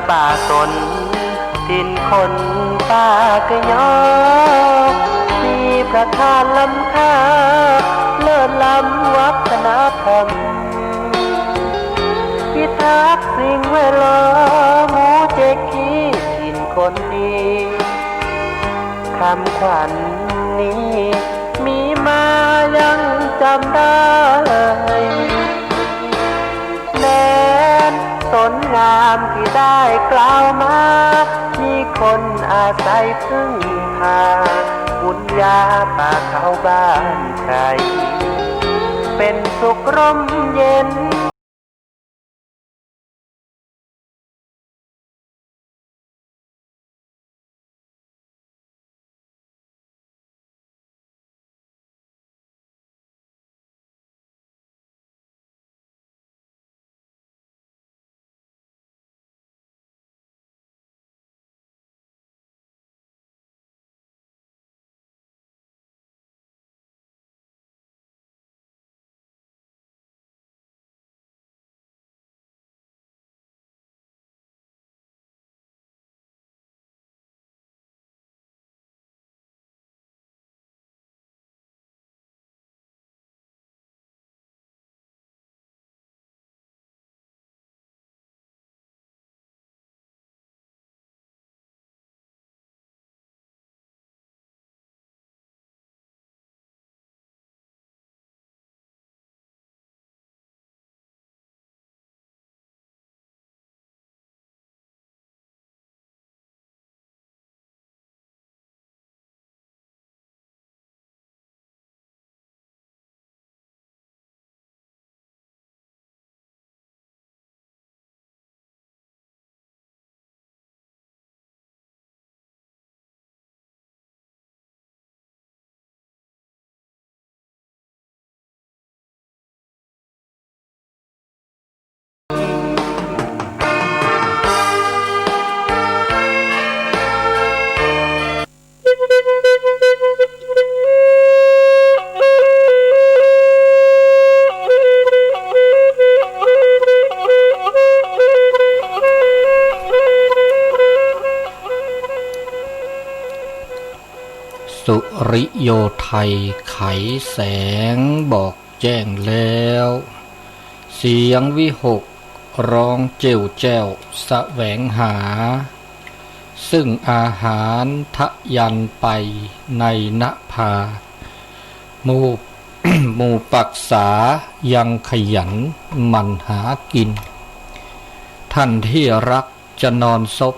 ป่าสนถิ่นคนป่ากะยอมีประธานล้ำค่าเลิศล้ำวัฒนธรรมพิทักษ์สิ่งแวดล้อมหมู่เจกีถิ่นคนดีคำขวัญนี้มีมายังจำได้แม้นสนงามที่ได้กล่าวมามีคนอาศัยพึ่งพาบุญญาป่าเขาบ้านใครเป็นสุขร่มเย็นสุริโยไทยไขแสงบอกแจ้งแล้วเสียงวิหกร้องเจ้วแจ้วแสวงหาซึ่งอาหารทะยันไปในนภาหมู่ปักษายังขยันหมั่นหากินท่านที่รักจะนอนซบ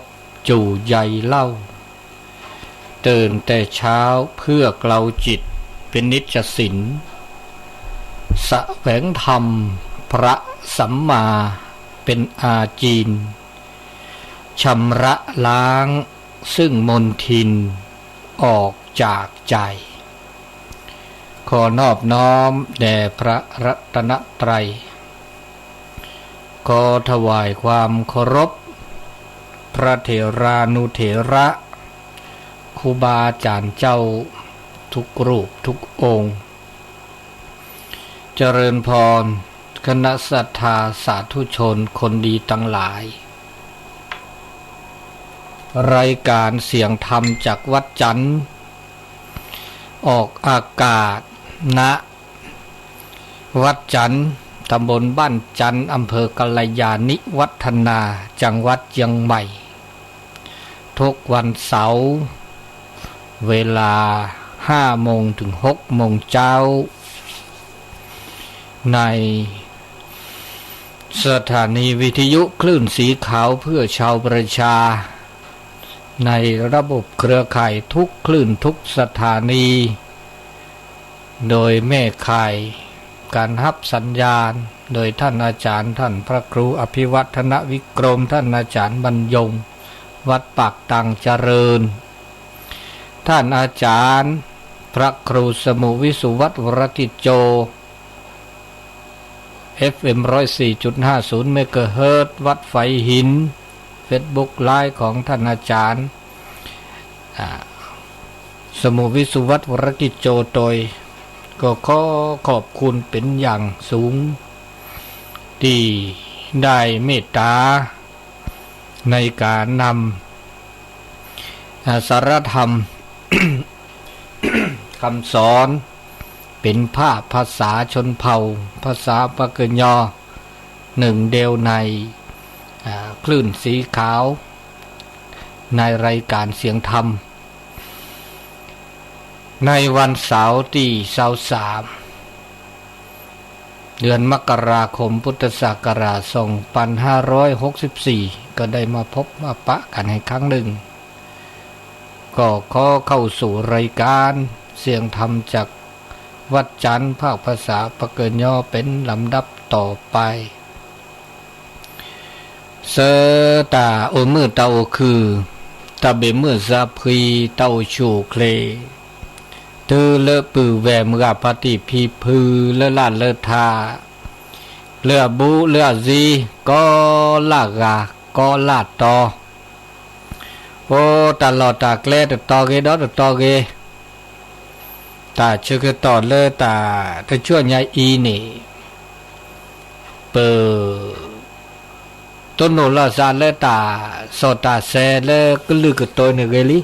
จู่ใยเล่าตื่นแต่เช้าเพื่อเกลาจิตเป็นนิจศิลแสวงธรรมพระสัมมาเป็นอาจีนชำระล้างซึ่งมลทินออกจากใจขอนอบน้อมแด่พระรัตนตรัยขอถวายความเคารพพระเถรานุเถระครูบาอาจารย์เจ้าทุกรูปทุกองค์เจริญพรคณะศรัทธาสาธุชนคนดีทั้งหลายรายการเสียงธรรมจากวัดจันทร์ออกอากาศณวัดจันทร์ตำบลบ้านจันทร์อำเภอกัลยาณิวัฒนาจังหวัดเชียงใหม่ทุกวันเสาร์เวลา 5 โมงถึง 6 โมงเช้าในสถานีวิทยุคลื่นสีขาวเพื่อชาวประชาในระบบเครือข่ายทุกคลื่นทุกสถานีโดยแม่ข่ายการรับสัญญาณโดยท่านอาจารย์ท่านพระครูอภิวัฒนวิกรมท่านอาจารย์บรรยงวัดปากตังเจริญท่านอาจารย์พระครูสมุวิสุวัฒน์วรติโจ FM 104.50 เมกะเฮิรตซ์วัดไฟหิน Facebook ไลฟ์ของท่านอาจารย์สมุวิสุวัฒน์วรติโจโดยก็ขอบคุณเป็นอย่างสูงที่ได้เมตตา ในการนำสารธรรม คำสอนเป็นภาษาชนเผ่าภาษาปะเกยอหนึ่งเดียวในคลื่นสีขาวในรายการเสียงธรรมในวันเสาร์ที่23เดือนมกราคมพุทธศักราช2564ก็ได้มาพบมาปะกันให้ครั้งหนึ่งก็ขอเข้าสู่รายการเสียงธรรมจากวัดจันทร์ภาคภาษาปะเกยอเป็นลำดับต่อไปเสตาโอมือเตาคือตาเบมือซาพรีเตาชูเคลเธอเลปือแวมกาปฏิพีพือเลลาเลทาเลบูเลซีก็ลากาก็ลาตอโอตลอดตาเกลตตอเกดอตอเกตาชื่อต่อเลตาถ้าช่วยยายอีนี่เปต้นโนลาซาเลตาโซตาเซเลกลึกตัวเนเกลิ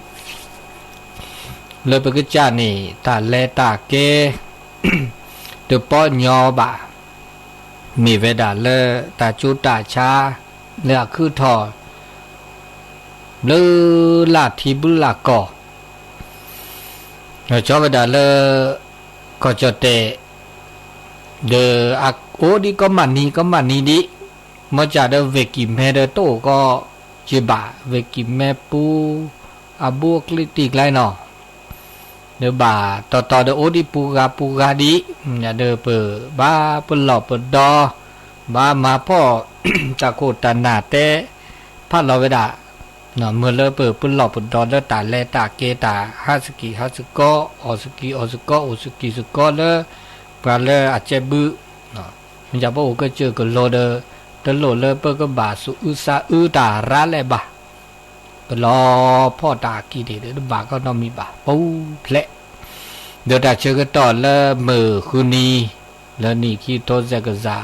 เลยไปก็จ้านี่ตาเลตาเกตัวป้อนยอบะมีเวดาเลตาจูตาชาเลคือทอเลลาทีบุลากอชอบเวดาเลก็จะเตเดอักโอดีก็มันนี่ดิมาจากเดเวกิแม่เดโตก็จิบะเวกิแม่ปูอาบุกลิติกไรเนาะเดบ่าต่อเดโอดิปูกาดิเนี่ยเดเปบ้าเปหลอบเปดอบ้ามาพ่อ ตะโคตานาเตพัดเราเวดาเนาะเมื่อเลเปหลอบเปดอเลตาเลตาเกตาฮาสกิโกออสกิสโกเลปาเลอาเจบุเนาะมันจะบอกก็เจอกับโลเดตโลเลเปก็บาสุอุซาตาระเลบะก็รอพ่อตากีเดเดบาก็ต้องมีบาปูเพลเดี๋ยวตาเชื่อก็ต่อเลมือคืนนี้แล้วนี่คีโตเซกซา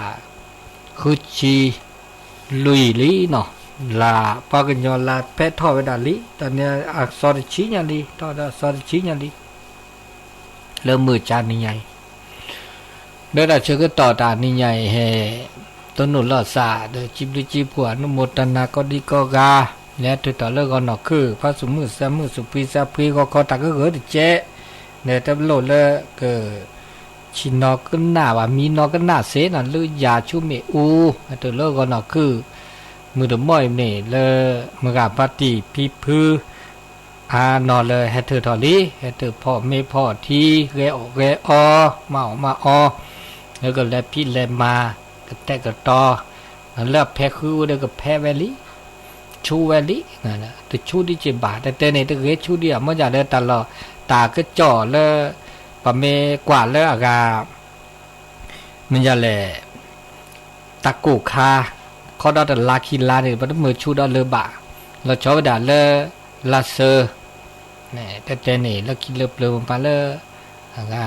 คือชีลุยลีเนาะลาปากันยอลาเพททอเวดาลีตอนนี้อักษรชีญาลีตอนอักษรชีญาลีแล้วมือจานนี่ใหญ่เดี๋ยวตาเชื่อก็ต่อตานี่ใหญ่เฮต้นนุลสาเดจิบลิจิบหัวนุโมตนาก็ดีก็กาและตัวต่อเลิกก็นอกคือพระสมุสามุสุปิสาพีก็ขอตาก็เกิดเจเนี่ยแต่โลเลิกเกิดชินอก็หน้าว่ามีนอก็หน้าเสน่ะหรือยาชุเมอูตัวเลิกก็นอกคือมือเดมอยเนี่ยเลยมือกาปฏิพิพือนอเลยให้เธอทอลีให้เธอพ่อไม่พ่อที่เรอมาอแล้วก็แลพี่แลมาก็แต่ก็ต่อแล้วแพ้คือเด็กก็แพ้แวลีชูแวลีนั่นแหละแต่ชูที่จะบาดแต่ในตัวเกชูเดียวมันจะได้ตลอดตาก็จ่อเลยปะเมกว่าเลยอากามันจะแหละตะกุคาเขาได้แต่ลาคิลาเนี่ยมันมือชูได้เลยบาเราชอบด่าเลยลาเซอร์เนี่ยแต่เนี่ยแล้วคิดเลือบๆไปเลยอากา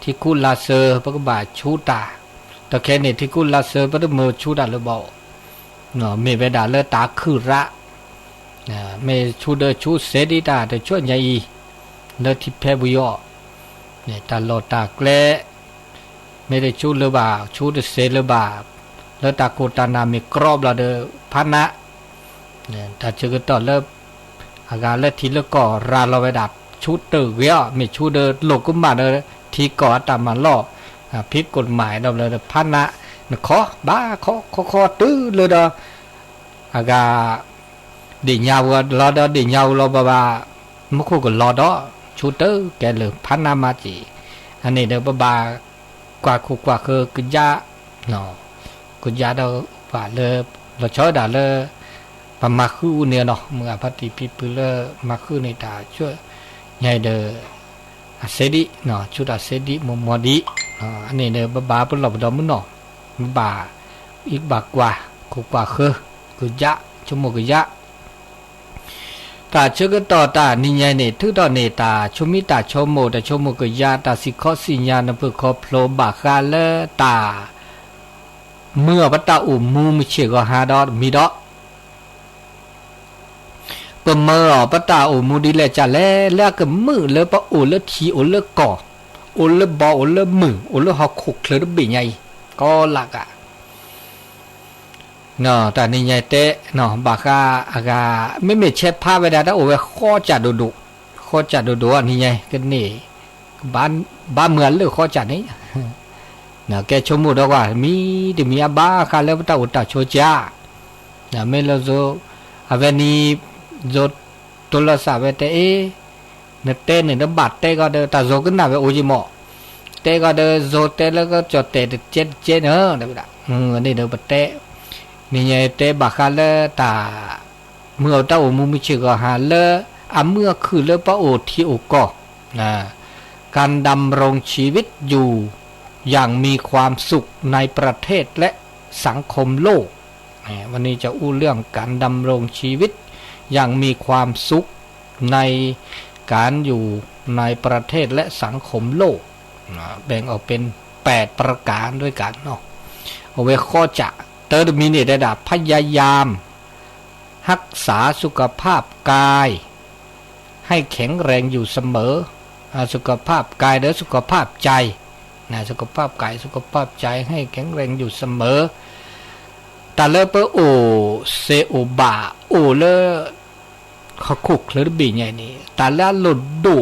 ที่กูลาเซอร์ปะก็บาชูตาแต่แค่เนี่ยที่กูลาเซอร์ปะก็มือชูได้เลยบอกเนาะเมเวดาเลตาคือระเมชูเดชูเสดิตาแต่ช่วยใหญ่เลทิเพบุยอเนี่ยตาโลตาแกลไม่ได้ชูเลบาชูเดเสเลบาเลตาโคตานามีกรอบละเดพานะเนี่ยถ้าเจอกันต่อเลิกอาการเลทีเลก่อราลเวดาชูเตอร์เวียไม่ชูเดโลกุมาเดทีก่อตามมาล่อพิษกฎหมายเราเลยพานะขอบ้าขอตื้อเลยดออากาดิญาวรอดอดิญาวรอบามุขก็รอดอชูเตอร์แกเลยพันนามาจีอันนี้เดอบากว่าคุกว่าคือกุญญาเนาะกุญญาเราว่าเลยเราชอบด่าเลยปมาคือเนี่ยเนาะเมื่อพัติพิปุเลมาคือในตาช่วยใหญ่เดอเสดิเนาะชุดเสดิมอดีอันนี้เดอบาเป็นหลบดอมุนเนาะบ่าอีกบากว่าคุกว่าคือกุญญาชั่วโมงกุญญาตาเชื่อกันต่อตานิยายเนี่ยทุกตอนเนี่ยตาชุมิตาชมโมแต่ชมโมกุญญาตาสิขอสิญญาณเพื่อขอโผล่บากาเลตาเมื่อพระตาอุ่มมูมิเชก็หาดอมีดอ ปะเมอปะตาโอมูดีแลจะแล้วก็มือเลยปะโอเลทีโอเลก่อโอเลบอโอเลมือโอเลหอกขุกเลยบิใหญ่ก็หลักอ่ะเนาะแต่นี่ใหญ่เตะเนาะบากาอากาไม่เช็ดผ้าไว้ได้ถ้าโอไว้ข้อจัดดุข้อจัดดุอันนี้ไงกันนี่บ้านเหมือนเลยข้อจัดนี้นะแกชมหมดว่ามีดิมีอาบ้าคาเลวตาอุตตาโชจ้านะไม่ละโซอาเวนีโจตุลสาเวเตเอเนเตเนนบัดเตก็เดตาโซกันนาเวโอจิโมเตก็เดโซเตแล้วก็จอเตเจ็ดเจเนอเดบิดาอันนี้เดบัดเตนี่ไงเตบาคาเลตาเมื่อตาโอมุมิชิก็หาเลอาเมื่อคือเลปะโอทีโอก็นะการดำรงชีวิตอยู่อย่างมีความสุขในประเทศและสังคมโลกวันนี้จะอู้เรื่องการดำรงชีวิตอย่างมีความสุขในการอยู่ในประเทศและสังคมโลกแบ่งออกเป็น8ประการด้วยกันเนาะเอาไว้ข้อจะเตอร์มินิระดับพยายามรักษาสุขภาพกายให้แข็งแรงอยู่เสมอสุขภาพกายและสุขภาพใจนะสุขภาพกายสุขภาพใจให้แข็งแรงอยู่เสมอตาเลเปโอเซโอบาโอเลเขาคุกเลยบีใหญ่นี่ตาละหลุดดุ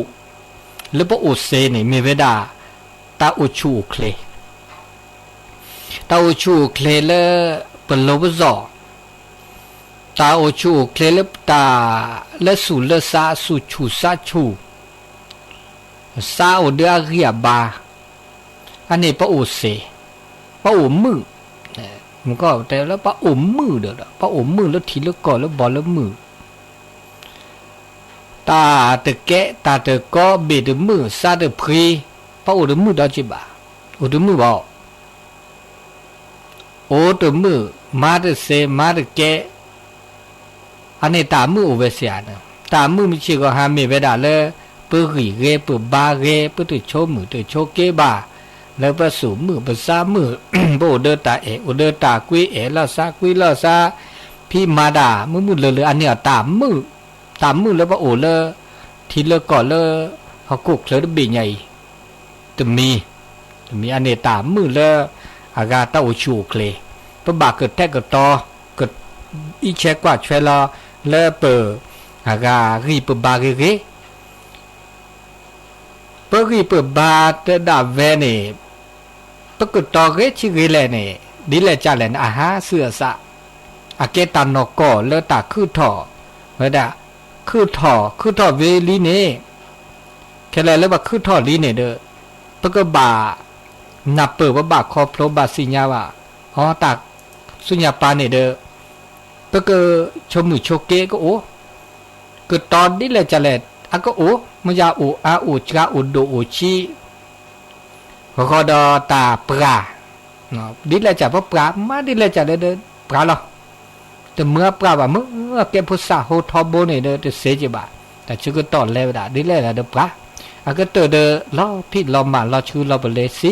หรือปโอเซนี่มีเวดาตาโอชูเคลตาโอชูเคลเลเป็นโลบซอตาโอชูเคลเลตาเลสูเลซาสูชูซาชูซาโอเดอาเรียบาอันนี้ปะโอเซปะโอมือมันก็แต่แล้วปะโอมือเด้อปะโอมือแล้วทีแล้วก่อแล้วบอลแล้วมือตาตะแกะตาตะก็เบดมือซาตะพรีปะโอเดมือดอจิบาโอเดมือบ่โอเดมือมาตะเซมาตะแกะอันนี้ตามือโอเวเสียนะตามือไม่ใช่ก็หามีเวดาเลยเปิดหีเกเปิดบาเกเปิดตัวโชมือตัวโชเกบาแล้วผสมมือภาษามือโบเดตาเอโอเดตากุยเอลาซากุยลาซาพี่มาดามือมือเลยอันเนี้ยตามมือแล้วว่าโอเลทีเลก่อนเลเขากุกเลยบีใหญ่ตมีอันเนี้ยตามมือเลยอากาตาโอชูเคลปะบาเกิดแทกเกิดต่อเกิดอีเช็กกว่าช่วยรอแล้วเปิดอาการีเปิดบาเกเกเปิดรีเปิดบาเตดาเวเนปกตอเกชิเกเลเนดิเลจาเลนอาหาเสือสะอาเกตันนกอเลตาคือถอเวดาคือถอเวลีเนแค่ไรแล้วว่าคือถอลีเนเด้อปกบานับเปิดว่าบาคอโปรบาสิญาว่าอ๋อตากสุญญาปาเนเด้อปกชมือโชเกก็โอคือตอนดิเลจาเลนอาก็โอมยาโออาโอจาโอโดโอชีก็ดอตาปลาเนาะดิเลจ่าปลามาดิเลจ่าเด้อปลาหรอแต่เมื่อปลาว่าเมื่อเก็บพุทธะโหทอโบเนี่ยเด้อจะเสียจีบะแต่ชื่อก็ตอนแล้วด่าดิเลละเด้อปลาอาก็เตอเด้อล้อพี่ล้อมาล้อชื่อล้อเบลซี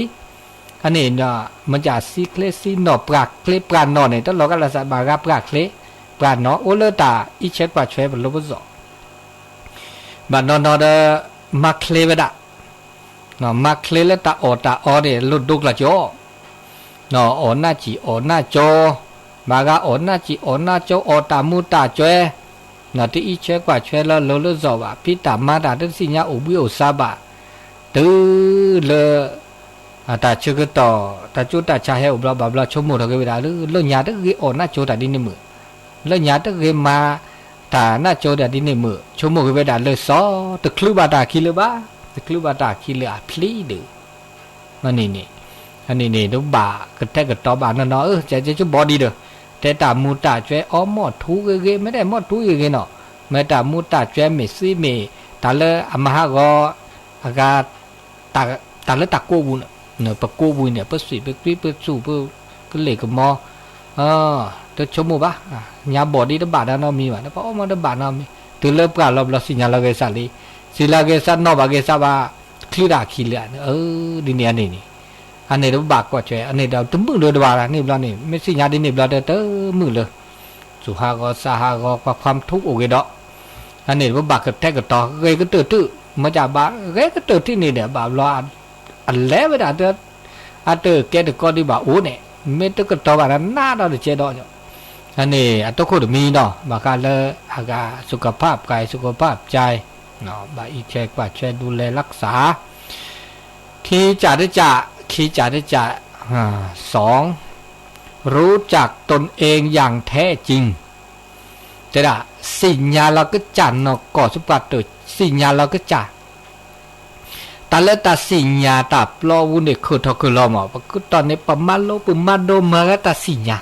อันนี้เนาะมันจะซีเคลซีเนาะปลาเคลปลาเนาะเนี่ยต้องเราก็ละสบากับปลาเคลปลาเนาะโอเลตาอีเช็ดกว่าช่วยบรรลุบุญบัดนอนเด้อมาเคลเวดาเนาะมาเคลเลตาอเนี่ยลุดดุกละจ่อเนาะอหน้าจีอหน้าจอบากาอหน้าจีอหน้าจอตามูตาจ่อเนาะที่อีเชกว่าช่วยแล้วโลซอว่าพี่ตามาดาตึสิญญาอุบิโอซาบะตื้อเลตาชื่อก็ต่อตาจุตาชาเฮอุบลาบาบลาชมโมทะเกเวดาเลญาตะเกอหน้าจอตาดินมือเลญาตะเกมาตาหน้าจอตาดินมือชมโมเกเวดาเลซอตะคลุบาตาคิเลบาคลุบาตาคิเลอะพลีเดมันนี่อันนี้ดูบ่ากระแทกกระตอบานเนาะจะบอดีเด้อแต่ตามูตาช่วยอ๋อมอทูเกไม่ได้มอทูเกเนาะแม้ตามูตาช่วยเมซี่เมตาเลอมหาก็อากาตาเลตะโกบุนเนาะปะโกบุนเนี่ยเปิ้สิเปิ้กริเปิ้สู่เปิ้ก็เลยก็มอตัวชมบ่บะญาบอดีตบาดเนาะมีว่ะเพราะมันตบาดเนาะมีตัวเลิกกะรอบสิญญาลเกซาลีศิลาเกซานอบาเกซาบาคลีดาคิเลดิเนี่ยนี่อันนี้เราบากกว่าช่วยอันนี้เราตุ้มมือเลยดีกว่านี่บลานี่ไม่สิญาดินี่บลาเตอมือเลยสุหากอสาหากอความทุกข์โอเคดอก อันนี้ว่าบักกระแทกกระตอเกยก็ตื้อมาจากบ้าเกยก็ตื้อที่นี่เนี่ยบ่าวรออันแล้วไม่ได้เด้ออันเตอแกตะกอดีบ่าโอ้เนี่ยไม่ตะกระตอบ่านั้นหน้าเราเจดอเนาะอันนี้อัตโคดมีเนาะบ่กาเลอากาสุขภาพกายสุขภาพใจเนาะบ่อีแขกว่าช่วยดูแลรักษาที่จะได้จะขี้จะได้จะ2รู้จักตนเองอย่างแท้จริงแต่ละสิ่งญาเราก็จันเนาะก่อสุปัตตุสิ่งญาเราก็จัตาเลตาสิ่งญาตับรอวุนเดคือทอคือรอหมอก็ตอนนี้ประมาณโลประมาณโดมาก็ตาสิ่งญา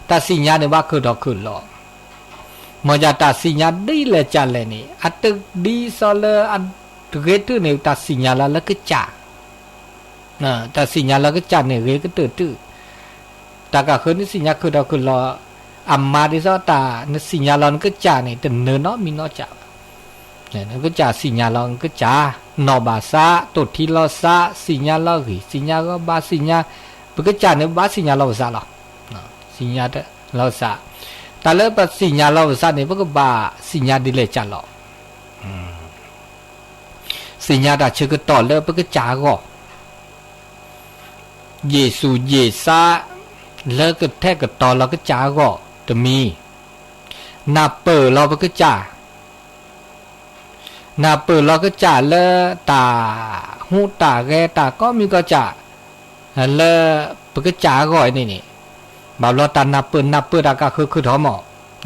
ตาสิ่งญาเนี่ยว่าคือทอคือรอมอจะตาสิ่งญาดีเลยจันเลยนี่อัตดีซอเลอันเกตุเนี่ยตาสิ่งญาเราแล้วก็จัตาสิ่งญาเราก็จันเนี่ยเกก็ตื้อตากะคือนี่สิ่งญาคือทอคือรออัมมาดิซอตาเนสิญญาลอนก็จ่านี่แต่เนเนาะมีเนาะจ่าเนี่ยก็จ่าสิญญาลอนก็จ่านอบาซาตุทีลอซาสิญญาลอกีสิญญาก็บาสิญญาปก็จ่าเนี่ยบาสิญญาลอซาละสิญญาเดลอซาตาเลปสิญญาลอซาเนี่ยปก็บาสิญญาดิเลจ่าละสิญญาดาเชก็ต่อเลปก็จ่าก็เยซูเยซาเลก็แท้ก็ต่อเราก็จ่าก็จะมีนาเปิดเราก็จ่านาเปิดเราก็จ่าเลตาหูตาแกตาก็มีก็จ่าเลปก็จ่าก่อยนี่บ่าวเราตานาเปิดดากาคือท้อหมอ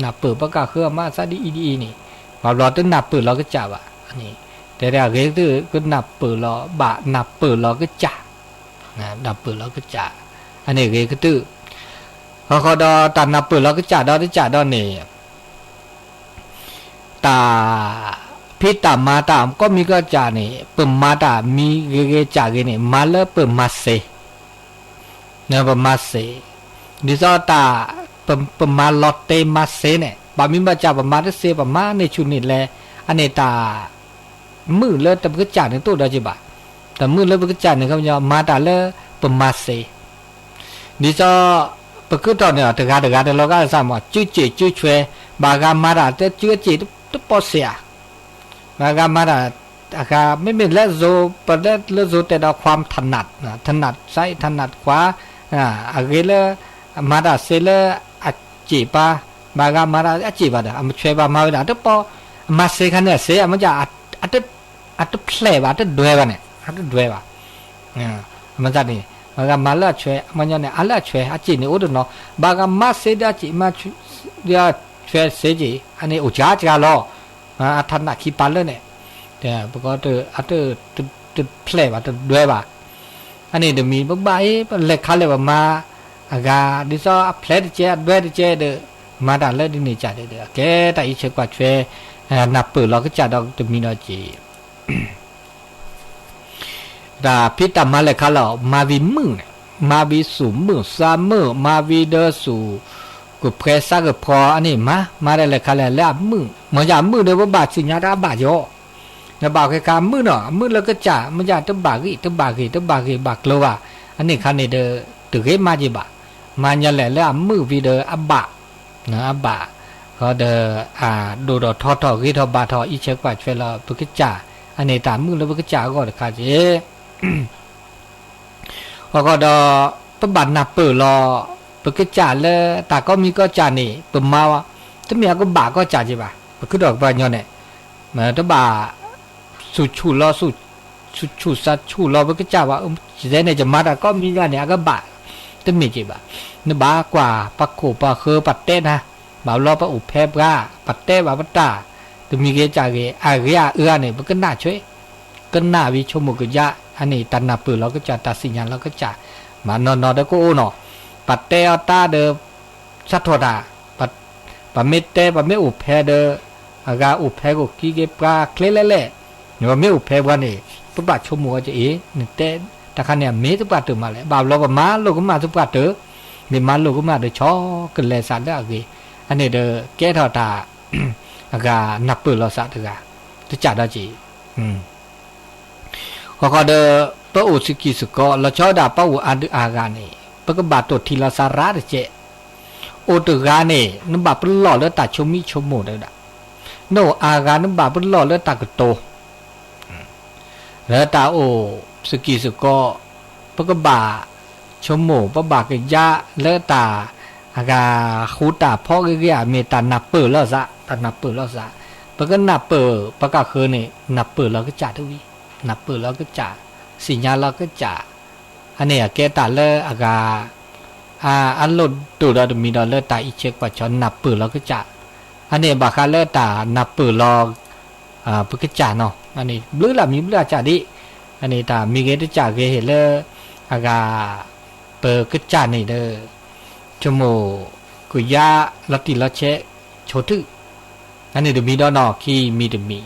นาเปิดปกาคือมาซาดีอีนี่บ่าวเราตึ้งนาเปิดเราก็จ่าว่ะอันนี้แต่เรื่องคือก็นาเปิดเราบะนาเปิดเราก็จ่านาเปิดเราก็จ่าอันนี้คือตื้อเขาดอตานับเปิดเราก็จ่าดอที่จ่าดอนี่ตาพิตามาตามก็มีก็จ่านี่เปิ่มมาตามีเกจ่าเกนี่มาเลเปิ่มมาเซเนี่ยเปิ่มมาเซดิซอตาเปิ่มมาลอตเตมาเซเนี่ยบามีมาจ่าเปิ่มมาเซเปิ่มมาในชุนิดแลอันนี้ตามือเลแต่ก็จ่าในตัวดอจิบะแต่มือเลก็จ่าเนี่ยเขาจะมาตาเลเปิ่มมาเซดิซอปกติเนี่ยตะกาเราก็สามารถจุดจุดช่วยบางการมาได้แต่จุดจุดตุ๊บเสียบางการมาได้อากาไม่เป็นเลือดโซประเด็นเลือดโซแต่เราความถนัดถนัดซ้ายถนัดขวาอะไรเลยมาได้เสเลยอัดจีบะบางการมาได้อัดจีบะเด้อมันช่วยบางมาได้ตุ๊บพอมาเสียกันเนี่ยเสียมันจะอัดเพลย์บะอัดด้วยบะเนี่ยอัดด้วยบะมันจะนี่บางมาละช่วยมันยังเนี่ยอะไรช่วยอาจีนี่โอ้ดูเนาะบางมาเสียดจีมาเดี๋ยวช่วยเสียจีอันนี้อุจจาระล้อทันนักขี้ปันเลยเนี่ยแต่ปกติอันตัวเพลย์ว่าตัวด้วยว่าอันนี้เดี๋ยวมีบางใบเล็กเขาเลยว่ามาอากาดิซอเพลย์เจด้วยเจเดมาด่าเลยดินี่จ่าเด้อแกแต่อีเชื่อกว่าช่วยนับเปิดเราก็จ่าดอกตัวมีน้อยจีดาพิตามาเลยเขาเรามาวิมึงมาวิสูมึงซามึงมาวิเดอสูกุเพรสากุพออันนี้มาได้เลยเขาเลยแล้วมึงมันอยากมึงเดี๋ยวว่าบาดสิญญาดาบาดย่อแล้วบาดแค่การมึงเนาะมึงแล้วก็จ่ามันอยากต้องบาดกี่บาดโลว่าอันนี้เขาเนี่ยเดอตึกเฮมาจีบะมาเนี่ยแหละแล้วมึงวิเดออับบะนะอับบะเขาเดอดูดทอกี่ทอบาทออีเช็คว่าช่วยเราปึกจ่าอันนี้ตามมึงแล้วปึกจ่าก็เดี๋ยวเขาจะพอก็ดอปบัดนับเปิดรอปกจ่าเลยแต่ก็มีก็จ่านี่ปมาวะถ้ามีก็บาก็จ่าจีบะปกดอกบานยอนเนี่ยมาถ้าบาสุชูรอสุชูสัตชูรอปกจ่าว่าจีได้เนี่ยจะมาแต่ก็มีกันเนี่ยก็บาถ้ามีจีบะเนี่ยบากว่าปักโขปักเคอปัดเต้นะบ่าวรอปะอุเพบก้าปัดเต้บ่าวปัตตาถ้ามีเกจ่าเกอาเกียเนี่ยปกน่าช่วยก็น่าวิชมุกยะอันนี้ตันนับปืนเราก็จะตัดสินยันเราก็จะมานอนเด็กก็โอ้เนาะปัดเตอตาเดอชัดโทดาปัดเมตเตปัดเมอุเพเดออากาอุเพก็กีเก็บปลาเคล็ดเล่ๆเนี่ยว่าเมอุเพวันนี้ปุ๊บปัดชมุกจะเนี่ยเตแต่คันเนี่ยเมตุปัดตื่นมาเลยบ่าวเราก็มาลูกก็มาตุปัดเตอมีมาลูกก็มาเดอชอกันเลยสัตว์ได้โอเคอันนี้เดอแก้ทอตาอากานับปืนเราสัตว์กาจะจัดได้จีก็เดอปะอุสกิสกอเราชอดาปะอุอันดอากานี่ปะกบาตตทีลาสาระเจโอตกานี่นบะปลอแล้วตัดชมิชมโมได้ดะ โนอาการนั้นบาปเป็นหล่อแล้วตากโตแล้วตาโอสกีสก็ปกบ่าชมโมปบากยะแล้วตาอากาคูตาพ่อก็เมตานับเปิดแล้วซะตานับเปิดแล้วซะปกนับเปิดปกคือนี่นับเปิดแล้วก็จ่าทุกวีนับเปิดแล้วก็จ่าสิญญาแล้วก็จ่าอันนี้แกตาเลอากาอันลดตัวเรามีดอลเลอร์ตาอีเช็คกว่าช้อนนับเปิดแล้วก็จ่าอันนี้บาคาเลอตานับเปิดรอปกจ่าเนาะอันนี้บลื้อละมีบลื้อจ่าดิอันนี้ตามีเกตจ่าเกเห็นเลยอากาเปิดก็จ่านี่เด้อชั่วโมงกุยาลัติละเชโชตุอันนี้เดมีดอนอคีมีเดมี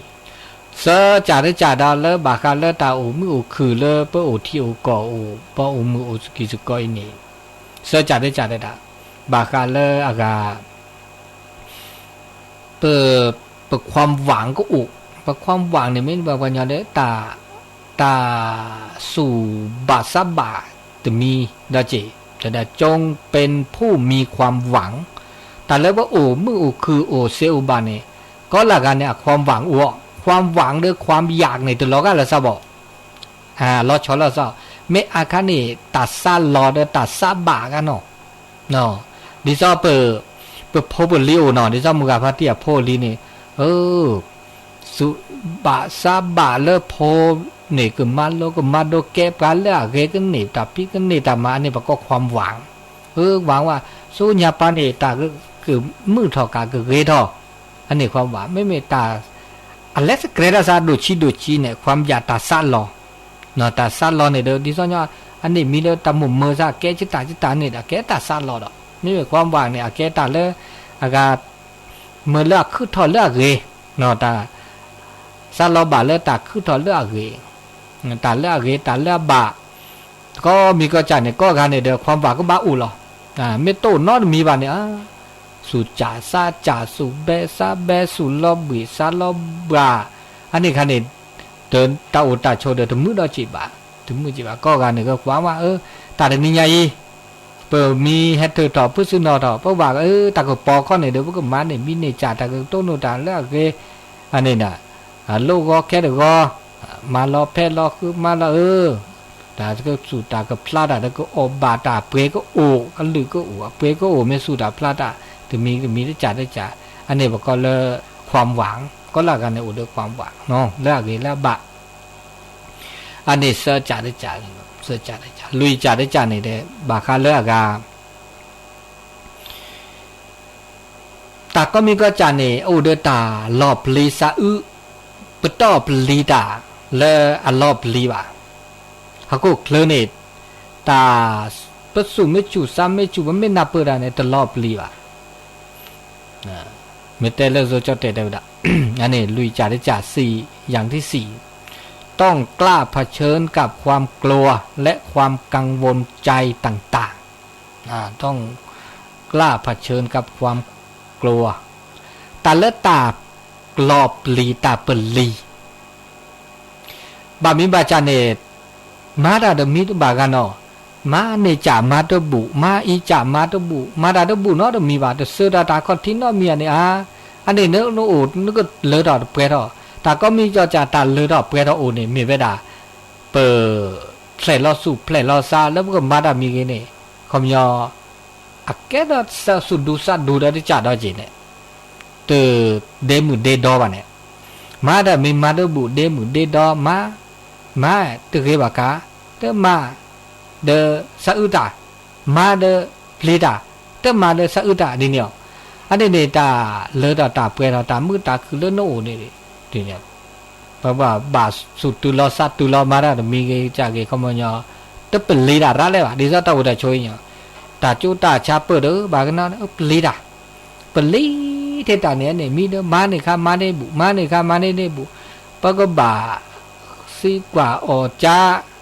เซอจ่าได้จ่าดอลเลอร์บาคาเลอตาโอมือโอคือเลอเปอโอที่โอกอโอปอโอมือโอสกิสกอยนี่เซอจ่าได้จ่าได้ดาบาคาเลออากาเปิดความหวังก็อุปความหวังเนี่ยไม่บางวันยาเด้ตาสู่บาซาบาจะมีดาเจแต่จงเป็นผู้มีความหวังแต่แล้วว่าโอ้มือโอคือโอเซอุบาเนี่ยก็หลักการเนี่ยความหวังอ้วความหวังหรือความอยากในตัวเราก็เราซะบอกเราชอบเราซะไม่อาคานี่ตัดซาลอเดตัดซาบากันเนาะดิซอเปิดพบลิโอเนาะดิซอมุกาพัทยาโพลีนี่สุบาซาบาเลโพเนี่ยก็มาโลก็มาโดแก้กันแล้วเกกันนี่ตาพี่กันนี่ตามาเนี่ยประกอบความหวังหวังว่าสู้ญาปานเนี่ยตาก็คือมือถอกาก็เกทออันนี้ความหวังไม่เมตตาอันเล็กเกรดาซาดูชีเนี่ยความอยากตาซาลอเนาะตาซาลอเนี่ยเดี๋ยวดิซอนว่าอันนี้มีเดี๋ยวตาหมุนมือซาแกจิตาเนี่ยแกตาซาลอดอกนี่เป็นความหวังเนี่ยแกตาเลยอากาเมื่อเลือกคือถอดเลือกเกเนาะตาซาลอบาเลยตาคือถอดเลือกเกตาเลือกเกตาเลือกบาก็มีก็จ่ายเนี่ยก็การเนี่ยเดี๋ยวความหวังก็บ้าอุหรอไม่โตนอดมีบ้านเนี่ยสุจ่าซาจ่าสุเบซาเบสุลอบิซาลอบาอันนี้คันเนี่ยเดินตาอุตาโชเดินถึงมือดอจิบะถึงมือจิบะก็การเนี่ยก็ความว่าตาเดินนี่ไงเปิดมีเฮตเตอร์ต่อพุทธนอต่อเพราะว่าตาก็ปอข้อเนี่ยเดี๋ยวพวกมันเนี่ยมีเนี่ยจ่าตาก็โตโนตาแล้วเกอันนี้น่ะโลกก็แค่เดี๋ยวก็มาล้อแพ้ล้อคือมาล้อตาก็สุตาก็พลาดแล้วก็อบาตาเปรก็โอก็ลือก็โอเปรก็โอไม่สุตาพลาดถึงมีได้จ่าอันนี้บอกก็เลยความหวังก็ละกันในอุดมความหวังเนาะแล้วอะไรแล้วบะอันนี้เสือจ่าได้จ่าลุยจ่าได้จ่านี่เด้บาคาเลือกาตาก็มีก็จ่านี่อุดตาลอบลีซาปตอบลีตาเลอลอบลีบะฮักก็เคลเนตตาปัสสุไม่จูซ้ำไม่จูมันไม่นับเปิดเนี่ยตลอบลีบะไม่แต่เลิกโซเจ้าเตะเดียวดะ อันนี้ลุยจ่าได้จ่าสี่อย่างที่สี่ต้องกล้าเผชิญกับความกลัวและความกังวลใจต่างๆต้องกล้าเผชิญกับความกลัวตาเลือตากลอบลีตาเปิลลีบามิบาจาเนตมาดาดมิตบากันเนาะมาเนจ่ามาตบุมาอีจ่ามาตบุมาดาตบุเนาะมีบาตเสือดาตาคอนทินเนาะมีอันนี้อันนี้เนื้อโนโอนึกเลือดอดเปรตตาก็มีจอจ่าตาเลือดอดเปรตโอเนี่ยมีเวดาเปิดเพลลอสุเพลลอซาแล้วก็มาดามีกันเนี่ยคอมยออักแกดซาสุดูซาดูดาที่จ่าดอจีเนี่ยเตอเดมุเดดอบะเนี่ยมาดามีมาตบุเดมุเดดอมาตะเกบากาเตมาเดซาอุตามาเดเพลตาเตมาเดซาอุตาดิเนี่ยอันนี้เนี่ยตาเลือดตาเปรตตามือตาคือเลือดโนนี่ดิเนี่ยเพราะว่าบาสุตุลอสัตุลอมาดามีเกจากเกขมญอตะเปลีดาระเลยว่ะดิซาตาอุตาช่วยเนี่ยตาจูตาชาเปิดบากันนะเปลีดาเปลีเทตาเนี่ยมีเดมาเนี่ยค่ะมาเนี่ยบุมาเนี่ยค่ะมาเนี่ยบุปะก็บาซีกว่าอจ้า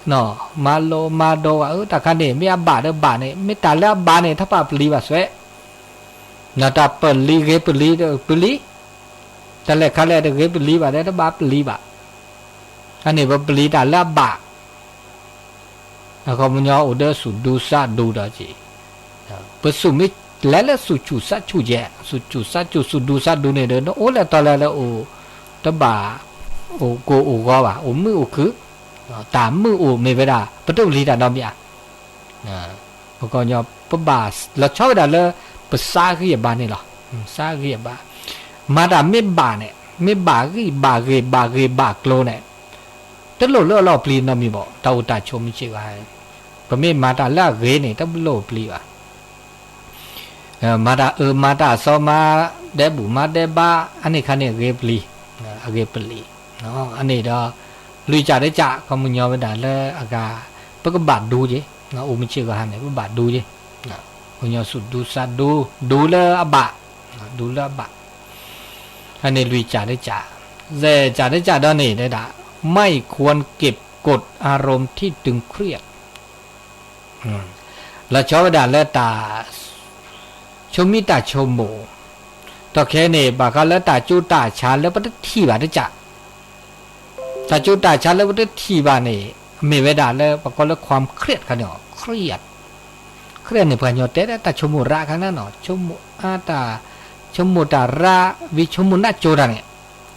เนาะมาโลมาโดตาคันเนี่ยไม่อาบาเดบาเนี่ยไม่ตาแล้วบาเนี่ยถ้าปาปลีบาสเวนาตาเปลีเกปลีปลีแต่แรกคันแรกเกปลีบาได้ถ้าบาปลีบาอันนี้ว่าปลีตาแล้วบาแล้วก็มันยออุดสุดูซาดูดาจีเปิดสุมิ และสุจุสัจจุแยสุจุสัจจุสุดูสัจดูเนี่ยเด้อโอ้แล้วตอนแล้วโอ้ตะบ่าโอ้โกโอ้กว่าโอ้มือโอ้คือตามมือโอ้ไม่เวลาปะตุลีดาดอมยาพก็ยอปะบาแล้วชอบดาเลยภาษาคือบ้านนี่หรอซาคือบ้ามาดาไม่บาเนี่ยไม่บาคือบาเกบากโลเนี่ยตะโลเราปลีนอมีบ่ตาอุตาชมมิชิว่าปะไม่มาดาละเกเนี่ยตะโลปลีว่ามาดาซอมาเดบุมาเดบาอันนี้คันเนี่ยเกปลีเกปลีเนาะอันนี้ดอลุยจ่าได้จ่าเขามึงยอมไปด่าเลยอากาปะก็บาดดูจิเนาะโอมิชิก็หันเนี่ยปะบาดดูจิเนาะมึงยอมสุดดูสัดดูเลยอบะดูเลยอบะอันนี้ลุยจ่าได้จ่าแต่จ่าได้จ่าดอนนี่ได้ด่าไม่ควรเก็บกดอารมณ์ที่ตึงเครียดแล้วชอบไปด่าเลยตาชมิตาชมโมต่อแค่เนี่ยบางครั้งแล้วตาจูตาชาแล้วปะที่บาดได้จ่าตาจูตาชาแล้วปะที่บาเนี่ยมีเวลาแล้วบางคนแล้วความเครียดกันเนาะเครียดเนี่ยเพื่อนโยเตะตาชมโมระกันนั่นเนาะชมโมตาชมโมตาระวิชมโมน่าโจระเนี่ย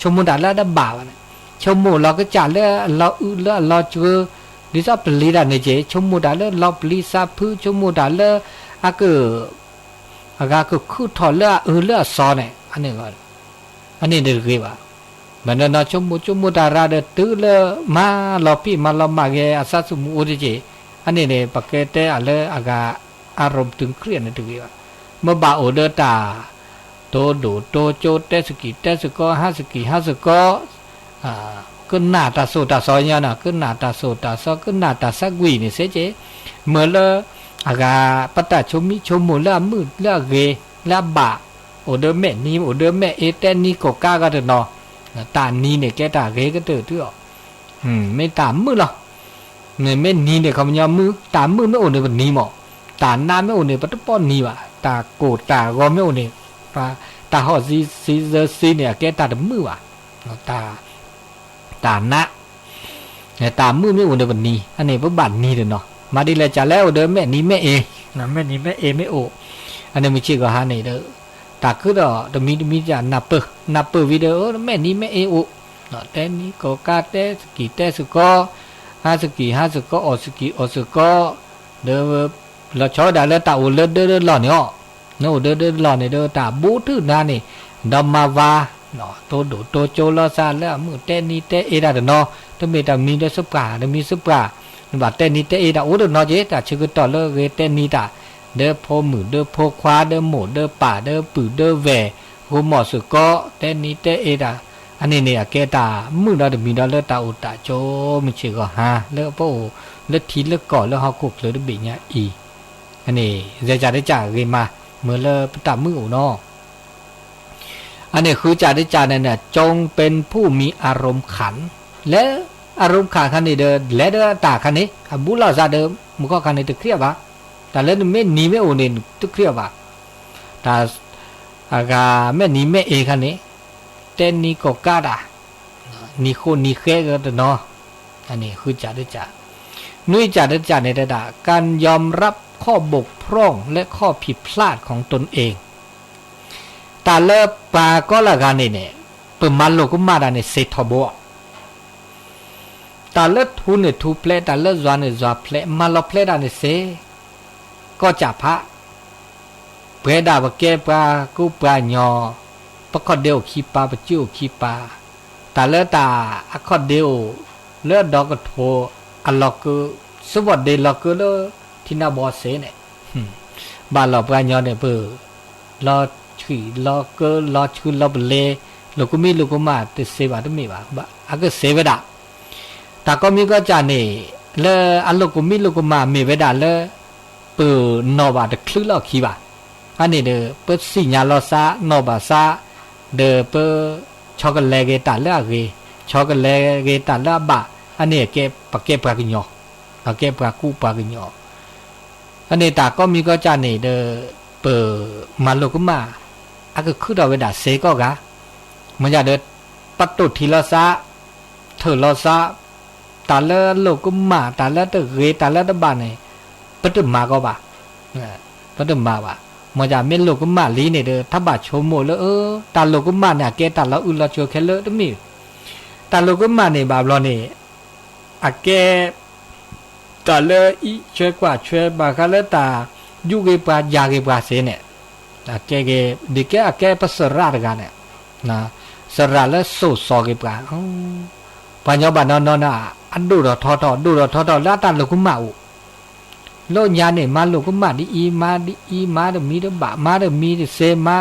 ชมโมตาละดับบาวเนี่ยชมโมเราก็จ่าแล้วเราเจอดิสับลีดาเนี่ยเจชมโมตาแล้วเราปลีซาพื้ชมโมตาแล้วอาก็คือถอดเลือดซอเนี่ยอันนี้เดือดกี่วะมันเนาะชมโมตาระเดือดตื้อเลยมาเราพี่มาเรามาเกอาซาสมุอุเจอันนี้เนี่ยปากเกตอะไรอารมณ์ตึงเครียดนี่เดือดกี่วะเมื่อบ่าวเดือดตาโตดูโตโจเตสก็ฮาสก็ก็หน้าตาโซตาซอยเนี่ยนะก็หน้าตาโซตาซอก็หน้าตาสักวีนี่เสียเจเมื่อเลยอากาปตาชมโมละมืดละเกละบะโอเดอร์แม่นี้โอเดอร์แม่เอเตนี่ก็ก้าก็เดินเนาะตานี้เนี่ยแกตาเกก็เดือดด้วยไม่ตามมือหรอกเนี่ยไม่นี้เนี่ยเขาไม่ยอมมือตามมือไม่โอนเนี่ยแบบนี้หมอตาหน้าไม่โอนเนี่ยปัตตป้อนนี้ว่ะตาโกตาก็ไม่โอนเนี่ยตาหอซีเนี่ยแกตาดมือว่ะตาหน้าเนี่ยตามือไม่โอนเนี่ยแบบนี้อันนี้พวกบัตรนี้เด้อเนาะมาดีเลยจ่าแล้วเดินแม่นี้แม่เอนะแม่นี้แม่เอไม่โออันนี้ไม่เชื่อก็หาเนี่ยเด้อตาคือดอกแต่มีจ่านับเปอร์วิดีโอแม่นี้แม่เอโอเนาะแต่นี้ก็กาเตสกีเตสก็ฮาสก็ออสก็เด้อเราชอบได้แล้วตาโอเด้อหล่อเนี่ยเนาะเด้อหล่อเนี่ยเด้อตาบูทื่อนานี่ดอมมาวาเนาะโตโดโตโจลอซาแล้วมือเตนี้เตเอดาเนาะถ้ามีแต่มีได้สุปราได้มีสุปราบาเตนี้เตเอดาโอ้เด้อเนาะเจตาชื่อก็ต่อเลยเตนี้ตาเด้อพอมือเด้อพอควาเด้อหมูเด้อป่าเด้อปือเด้อแหวหัวหมอสุก็เตนี้เตเอดาอันนี้เนี่ยแกตามือเราเดี๋ยวมีเราเลือดตาอุตาโจมันเชื่อก็ฮะเลือดโป้เลือดทีเลือดก่อเลือดหอกเลือดบีเนี่ยอีอันนี้จะได้จ่าเกมาเมื่อเลือดตามืออุนออันนี้คือจ่าได้จ่าเนี่ยจงเป็นผู้มีอารมณ์ขันและอารมณ์ขันคันนี้เดินและเดินตาคันนี้บุลาซาเดิมมันก็คันนี้ตึกเครียบวะแต่เล่นไม่หนีไม่โอเนนตึกเครียบวะแต่อากาไม่หนีไม่เอคันนี้เต้นนี่ก็กาดานี่คนนี่แค่ก็เนาะอันนี้คือจ่าได้จ่านุ้ยจ่าได้จ่าในระดับการยอมรับข้อบกพร่องและข้อผิดพลาดของตนเองตาเลิกปาก็ละกันเนี่ยเปิดมันโลกุมาดาเนี่ยเซทอบัวตาเลิกทูเนี่ยทูเพลตาเลิกจวนเนี่ยจวนเพลมาลเพลดาเนี่ยเซก็จะพระเพื่อดาวเก็บปลากูปลาหยอปะคอเดียวขี้ปลาปะจิ้วขี้ปลาตาเลือดตาอะคอเดียวเลือดดอกกระโถอัลล็อกสวัสดีล็อกเลยที่น่าบอเสเนี่ยบ้านเราปลาหยอเนี่ยเปิดรอชื่อล็อกรอชื่อล็อกเล่ลูกมีลูกมาแต่เสวะต้องมีวะอะก็เสวะดาแต่ก็มีก็จานนี่เลยอันลูกมีลูกมามีเวดาเลยเปิดนอบาตะคลื่นล็อกขี้บาอันนี้เด้อเปิดสิญญาลอซานอบาซาเดอเปช็อกโกแลตเกตาละเกช็อกโกแลตเกตาละบะอันนี้เก็บปากเก็บปากกินยอปากเก็บปากกู้ปากกินยออันนี้ตาก็มีก็จานนี่เดอเปมาโลกุมาอะก็คือดอกเวดาเซก็กะมันจะเดอปัตตุทีละซาเถอละซาตาละโลกุมาตาละเตเกตาละตะบานนี่ปัตตุมาก็บะปัตตุมาบะ มอจาเมนโลกุมาลีเนี่ยเด้อถ้าบาชมโมแล้วตาโลกุมาเนี่ยแกตาละอุลาโชเคเลตมีตาโลกุมาเนี่ยบาบลอเนี่ยอะแกตาเลอีช่วยกว่าช่วยบากาเลตายูเกปายาเกปาเสเนี่ยอะแกดิแกอะแกปัสระกันเนี่ยนะสระแล้วโซซอเกปาปัญญาบานนอนอันดูดทอดูดทอแล้วตาโลกุมาอุโลญาเนี่ยมาโลกุมาดิอีมาเดมีเดบะมาเดมีเซมา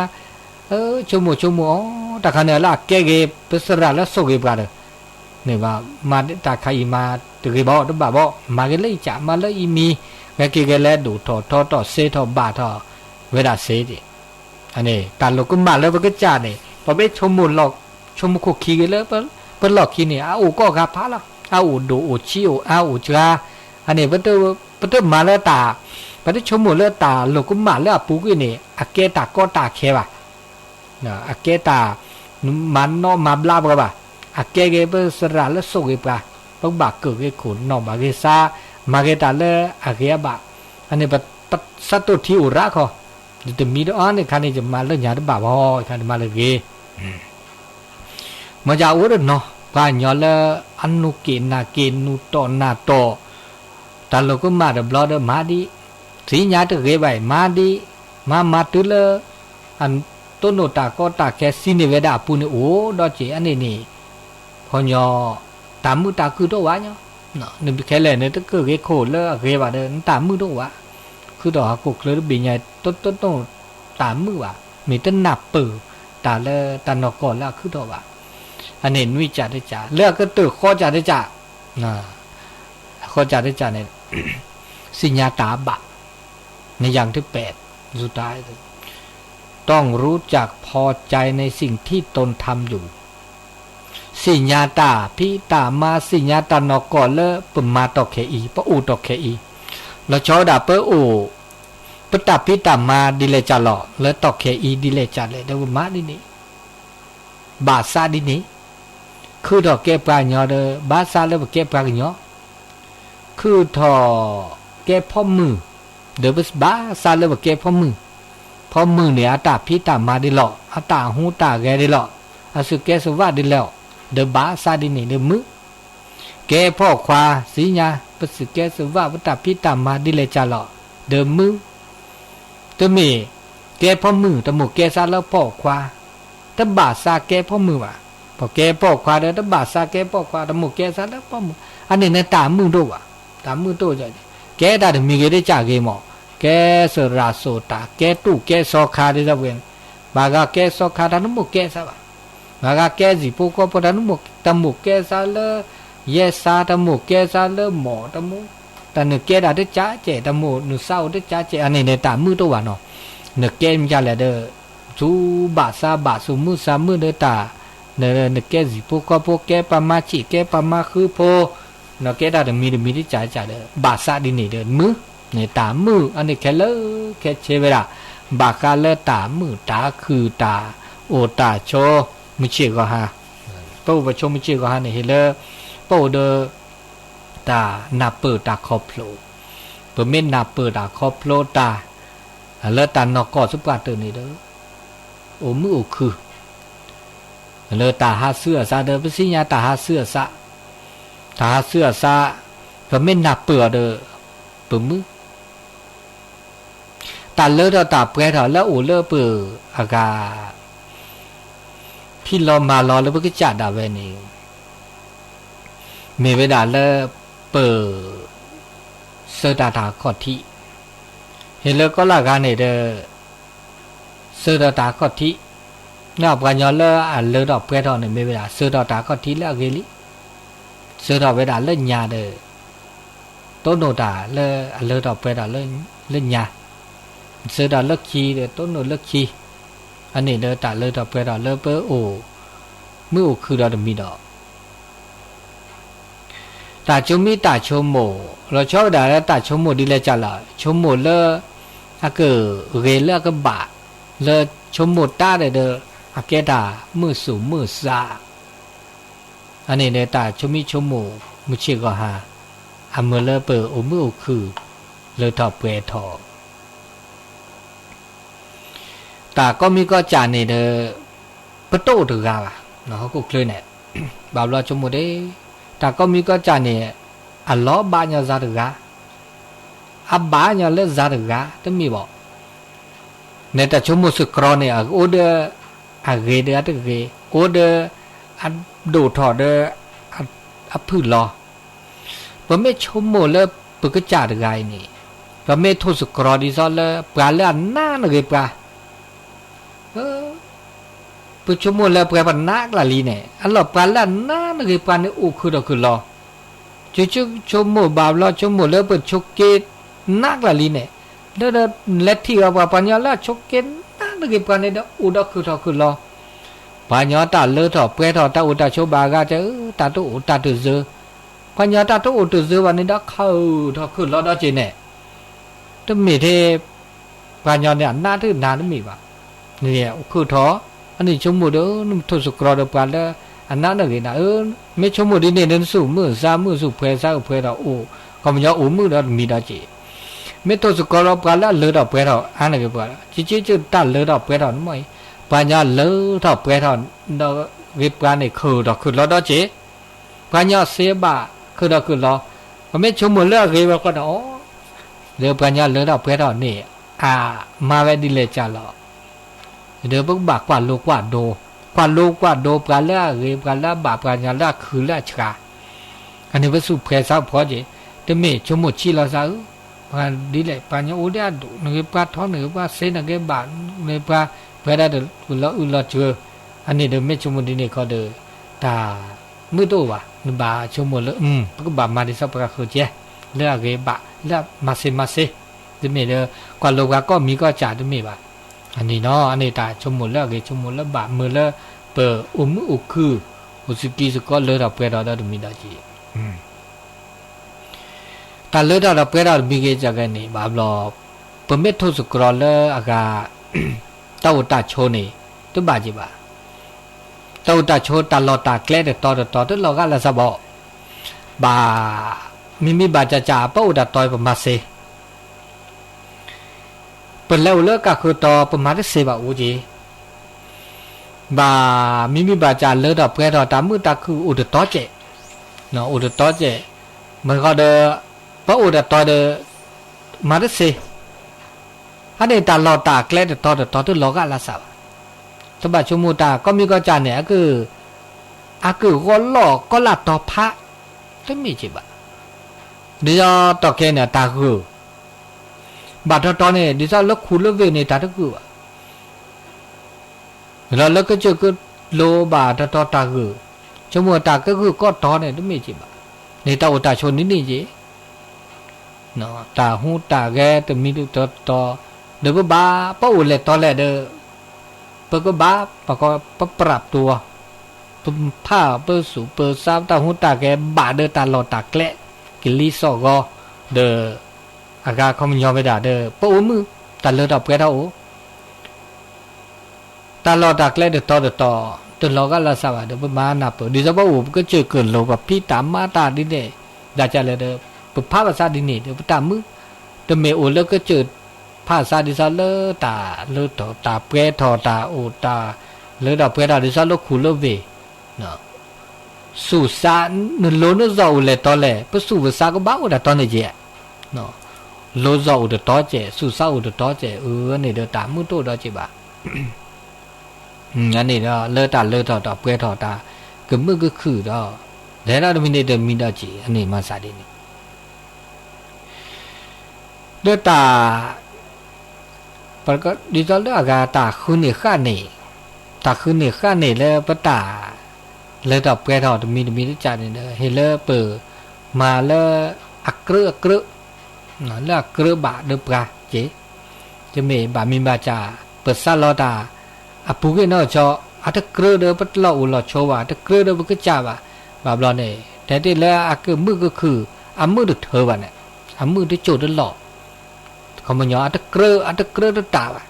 ชมโมตะคันเนี่ยละแกปัสระแล้วโซเกปาเด้เนี่ยว่ามาตาใครมาตะกี้บ่ตะบะบ่มาเกเลยจะมาเลยอีมีแกเกแลดูทอเซทอบาทอเวลาเซดิอันนี้ตาโลกุมาแล้วก็จ่าเนี่ยพอไปชมหมดหลอกชมคุกขี้กันแล้วเปิ้นหลอกขี้เนี่ยอูก็กะพาละอูดูอูชิอูจาอันนี้เปิ้นมาแล้วตาเปิ้นชมหมดแล้วตาโลกุมาแล้วปูกิเนี่ยอะเกตาก็ตาแค่ว่ะนะอะเกตามันเนาะมาบลาบ่บ่อะเกเปสระแล้วโซเกปะปกบากเกิดเกขุนนอกบาเกซามาเกตาเลอะเกบะอันนี้ปะสัตตุที่อุระเขาจะมีดอนนี่คันนี้จะมาเรื่องหยาดบ่บ่คันมาเลยเกมาจาอุรเนาะปาญอลอนุเกนาเกนุตอนาโตตาโลกุมาเดบลอเดมาดิสีญาตเกไว้มาดิมาตุเลอันต้นโนตาก็ตาแค่สิเนเวดาปุนโอดอเจอันนี้พอญอตามมือตาคือตัววะเนาะนึกแค่เลยเนี่ยตะเกิดเกโคเลเกบาเดตามมือตัววะคือตัวกุกเลยบิญญาต้นตามมือวะมีต้นหนับปือตาเลตานอกก่อนแล้วคือตัววะอันนี้วิจารได้จ่าเลือกก็ตื่นข้อจ่าได้จ่าข้อจ่าได้จ่าเนี่ยสิญญาตาบะในอย่างที่8สุดท้ายต้องรู้จักพอใจในสิ่งที่ตนทำอยู่สิญญาตาพิตามาสิญญาตานอกก่อนเลปมาตอกเคอีปะอูตอกเคอีแล้วชอดาเปอูปตาพิตามาดิเลจาหล่อแล้วตอกเคอีดิเลจาเลยเดวมาดินี่บาซาดินี่คือดอกแก้ปลาญอเดบาซาแล้วแก้ปลาญอคือทอแก้พ่อมือเดบาซาแล้วแก้พ่อมือเนี่ยอาตาพิตามาดิหล่ออาตาหูตาแกดิหล่ออาสุแกสวาดิแล้วเดบาซาดินี่เดมือแกพ่อควาสีญาปสึแกสวาปตาพิตามาดิเลจาหล่อเดมือตะเมแกพ่อมือตะหมกแกซาแล้วพ่อควาตะบาซาแกพ่อมือว่ะพอแกพ่อควาเดตะบาซาแกพ่อควาตะหมกแกซาแล้วพ่อมืออันนี้เนี่ยตามมือโตว่ะตามมือโตจ้ะแกตาเดมีเกได้จ่าเกหมอแกสราโสตาแกตุแกซอคาได้ซะเว้นบากาแกซอคาตะหมกแกซะว่ะบากาแกสิปูก็ปะตะหมกตะหมกแกซาเลเยซาตะหมกแกซาเลหมอตะหมกแต่เนแกได้จ่าเจตะหมกนึเศร้าได้จ่าเจอันนี้เนี่ยตามมือโตว่ะเนาะเนแกมจ่าแลเด้อจูบาซาบาสุมุซามือเด้อตาเนแกสิปูก็ปูแกปะมาจิแกปะมาคือโพเนแกได้มีที่จ่าเด้อบาซาดินี่เด้อมือเนี่ยตามืออันนี้แค่เลแค่เชเวลาบากาเลตามือตาคือตาโอตาโชมิเชก็ฮะปูบะโชมิเชก็ฮะเนี่ยเฮเลปูเดตานาเปิดตาคอพโลเปเม่นนาเปิดตาคอพโลตาเลตานอกอสุปาเตนี่เด้อโอมือโอคือเลตาหาเสื้อซาเด้อปสิญญาตาหาเสื้อซะตาหาเสื้อซะเปเม่นนาเปิดเด้อเปมือตาเลอตาเปรตแล้วโอเลอเปอากาพี่รอมารอแล้วก็จัดดาเวนี่เมเวดาเลเปเสดาตาขอที่เห็นแล้วก็ลากาเนี่ยเดเสดาตาขอที่น่าปกันยอเลอันเลดอกเปรตเนี่ยเมเวดาเสดาตาขอที่แล้วเกลิเสดาเวดาเลญาเดต้นโนดาเลอันเลดอกเปรตเลญาเสดาเลิกขี้เดต้นโนเลิกขี้อันนี้เดตาเลดอกเปรตเลเปโอมือโอคือดอกมีดอกตาชมมีตาชมโมเราชอบด่าแล้วตาชมโมดีเลยจ้ะล่ะชมโมเลอะเกเรเลก็บะเลชมโมตาเด้ออะเกตามือสูมือซาอันนี้เนี่ยตาชมมีชมโมมุเชก็หาอะเมเลเปอโอมือโอคือเลทอเปทอ ตาก็มีก็จานนี่เด้อปะโตตกาว่ะเนาะก็เคยเนี่ยบาบลาชมโมเดตาก็มีก็จานนี่อัลลอฮ์บาญาซาตกาอับบาญาเลซาตกาตมีบ่เนี่ยแต่ชมโมสุกรอเนี่ยโอเดอะเกเดอะตะเกโอเดอะดูถอเดอะพืลอบ่แม่ชมโมเลปกจาตกานี่บ่แม่ทุสุกรอดิซอเลปลาเลนานะเกปลาปุชมุลแล้วแปลว่านักละลีเนี่ยอันหลบกันแล้วนั่นคือปานอุคือดอกคือรอจุชมุบาบลอชมุแล้วเปิดชกเกนักละลีเนี่ยเด้อเล็ดที่ว่าปัญญาละชกเกนั่นคือปานเนี่ยอุดอกคือดอกคือรอปัญญาตาเลอถอเปรถอตาอุตาโชบากาจะตาตุอุตาตุเซปัญญาตาตุอุตุเซวันนี้ดอกเข้าดอกคือรอดอกจีเนี่ยต้องมีเทปัญญาเนี่ยน่าถือนาต้องมีป่ะเนี่ยคือถออันนี้ชมโมเดนุ่มทุสุกรอดปานละอันนั้นน่ะกินนะไม่ชมโมดิเนี่ยนั่นสู้มือซามือสู้เพลซาเพลเราโอ้ก็มันจะโอ้มือเรามีได้จีไม่ทุสุกรอปานละเลือดเพลเราอันนั้นก็ปานจีตาเลือดเพลเราไม่ปัญญาเลือดเพลเราเราเก็บการเนี่ยคือดอกคือเราได้จีปัญญาเสียบะคือดอกคือเราไม่ชมโมเลือดเก็บก็ได้อ๋อเดี๋ยวปัญญาเลือดเพลเราเนี่ยมาไว้ดีเลยจ้าเราเดี๋ยวพวกบากกว่าโลกว่าโดปลาละเรียบกันละบาปกันยาละคือละชาอันนี้ว่าสุเพศสาวพอจีแต่เมื่อชมชีเราสาวพันดีเลยปัญญาอุดาดูนึกปลาท้องนึกปลาเส้นนึกบานึกปลาเพื่อได้เดือดอุลเจออันนี้เดี๋ยวไม่ชมดีนี่เขาเดือตามือตัววะนึกบาชมเลยพวกบามาดิสับปะคือเจ้เลือกเรียบเลือกมาเซเดี๋ยวเมื่อเดือกว่าโลกก็มีก็จ่าเดี๋ยวเมื่อบ่าอันนี้เนาะอันนี้ตาชมแล้วเกชมแล้วบามือแล้วเปิดอุคืออุสกีสก็เลือดเปรี้ยวได้มีได้จีตาเลือดเปรี้ยวมีเกจกันนี่บาบลอเปิดเม็ดทุสกรอลเลยอากาเต้าตาโชนี่ตัวบาจีบาเต้าตาโชตาลอตาแกล้ต่อตัวเราก็ละสบอบามีบาจ่าป้าอุดต่อยประมาเซเป็นแล้วเลิกก็คือต่อประมาณ10 บาทอูจีบามีบาจานเลิกดอกเพื่อต่อตามมือตาคืออุดต่อเจเนาะอุดต่อเจมันก็เดอพระอุดต่อเดอมาได้สิอันนี้ตาลอตาแกล้ต่อตัวเราก็ละสับสบัดชมูตาก็มีก็จานเนี่ยคือก็หลอกก็ละต่อพระต้องมีจีบะเดี๋ยวต่อแค่เนี่ยตาคือบาดตอนนี้ดิฉันเลิกคุณเลิกเวนี่ตาตะกูเราเลิกก็เจอก็โลบาดตากูชมัวตาก็คือก็ตอนนี้ต้องมีจีบนี่ตาอุตาชนนี่จีเนาะตาหูตาแกแต่มีต่อเดี๋ยวบ้าป้าอุเล่ตอนแรกเด้อเปิดก็บ้าปะก็ปรับตัวผ้าเปิดสูเปิดซ้ำตาหูตาแกบาเด้อตาหลอดตาแกละกิลิสอก็เด้ออากาเขาไม่ยอมไปด่าเด้อป้าอุ้มือตาเลือดออกไปเท่าตาหลอดตาแกละเด้อต่อจนเราก็ละสวัสดิ์เด้อมาหนับดิฉันป้าอุ้ก็เจอเกิดโลแบบพี่ตามมาตาดิเนี่ยด่าจะเลยเด้อปุ๊บภาพภาษาดินี่เด้อตามมือเด้อเมโอแล้วก็เจอภาษาดิฉันเลอตาเลือดตาเปรตตาโอตาเลือดออกไปด่าดิฉันลูกขู่เลือดเวเนาะสุสานนโลนจะอุเลตอเลปสุภาษาก็บ้าอุดตอนนี้เจ้เนาะโลจะอุดตอเจสุสาอุดตอเจนี่เด้อตามือโตดอเจบ่าอันนี้เนาะเลือดตาเปรตตาก็มือก็คือดอแล้วเรามีเด้อมีดอเจอันนี้มาซาดินี่เด้อตาปะก็ดิจอลอากาตาคุนี่ข้านี่ตาคุนี่ข้านี่แล้วปะตาเลยดอกเปรตมีที่จัดนี่เด้อเฮเลเปิดมาแล้วอักเกลือนั่นแหละเกลือบะเด้อปลาเจจะมีบะมีบาจาเปิดซาลอตาอะปุกเนาะจออะตะเกลือเด้อปะลออุลอโชวาตะเกลือเด้อบ่กะจาบะบาบลอนี่แต่ที่แล้วอะคือมือก็คืออะมือเด้อเธอวะเนี่ยอะมือเด้อโจเด้อหลอเขามาหยออะตะเกลือเด้อตาบะ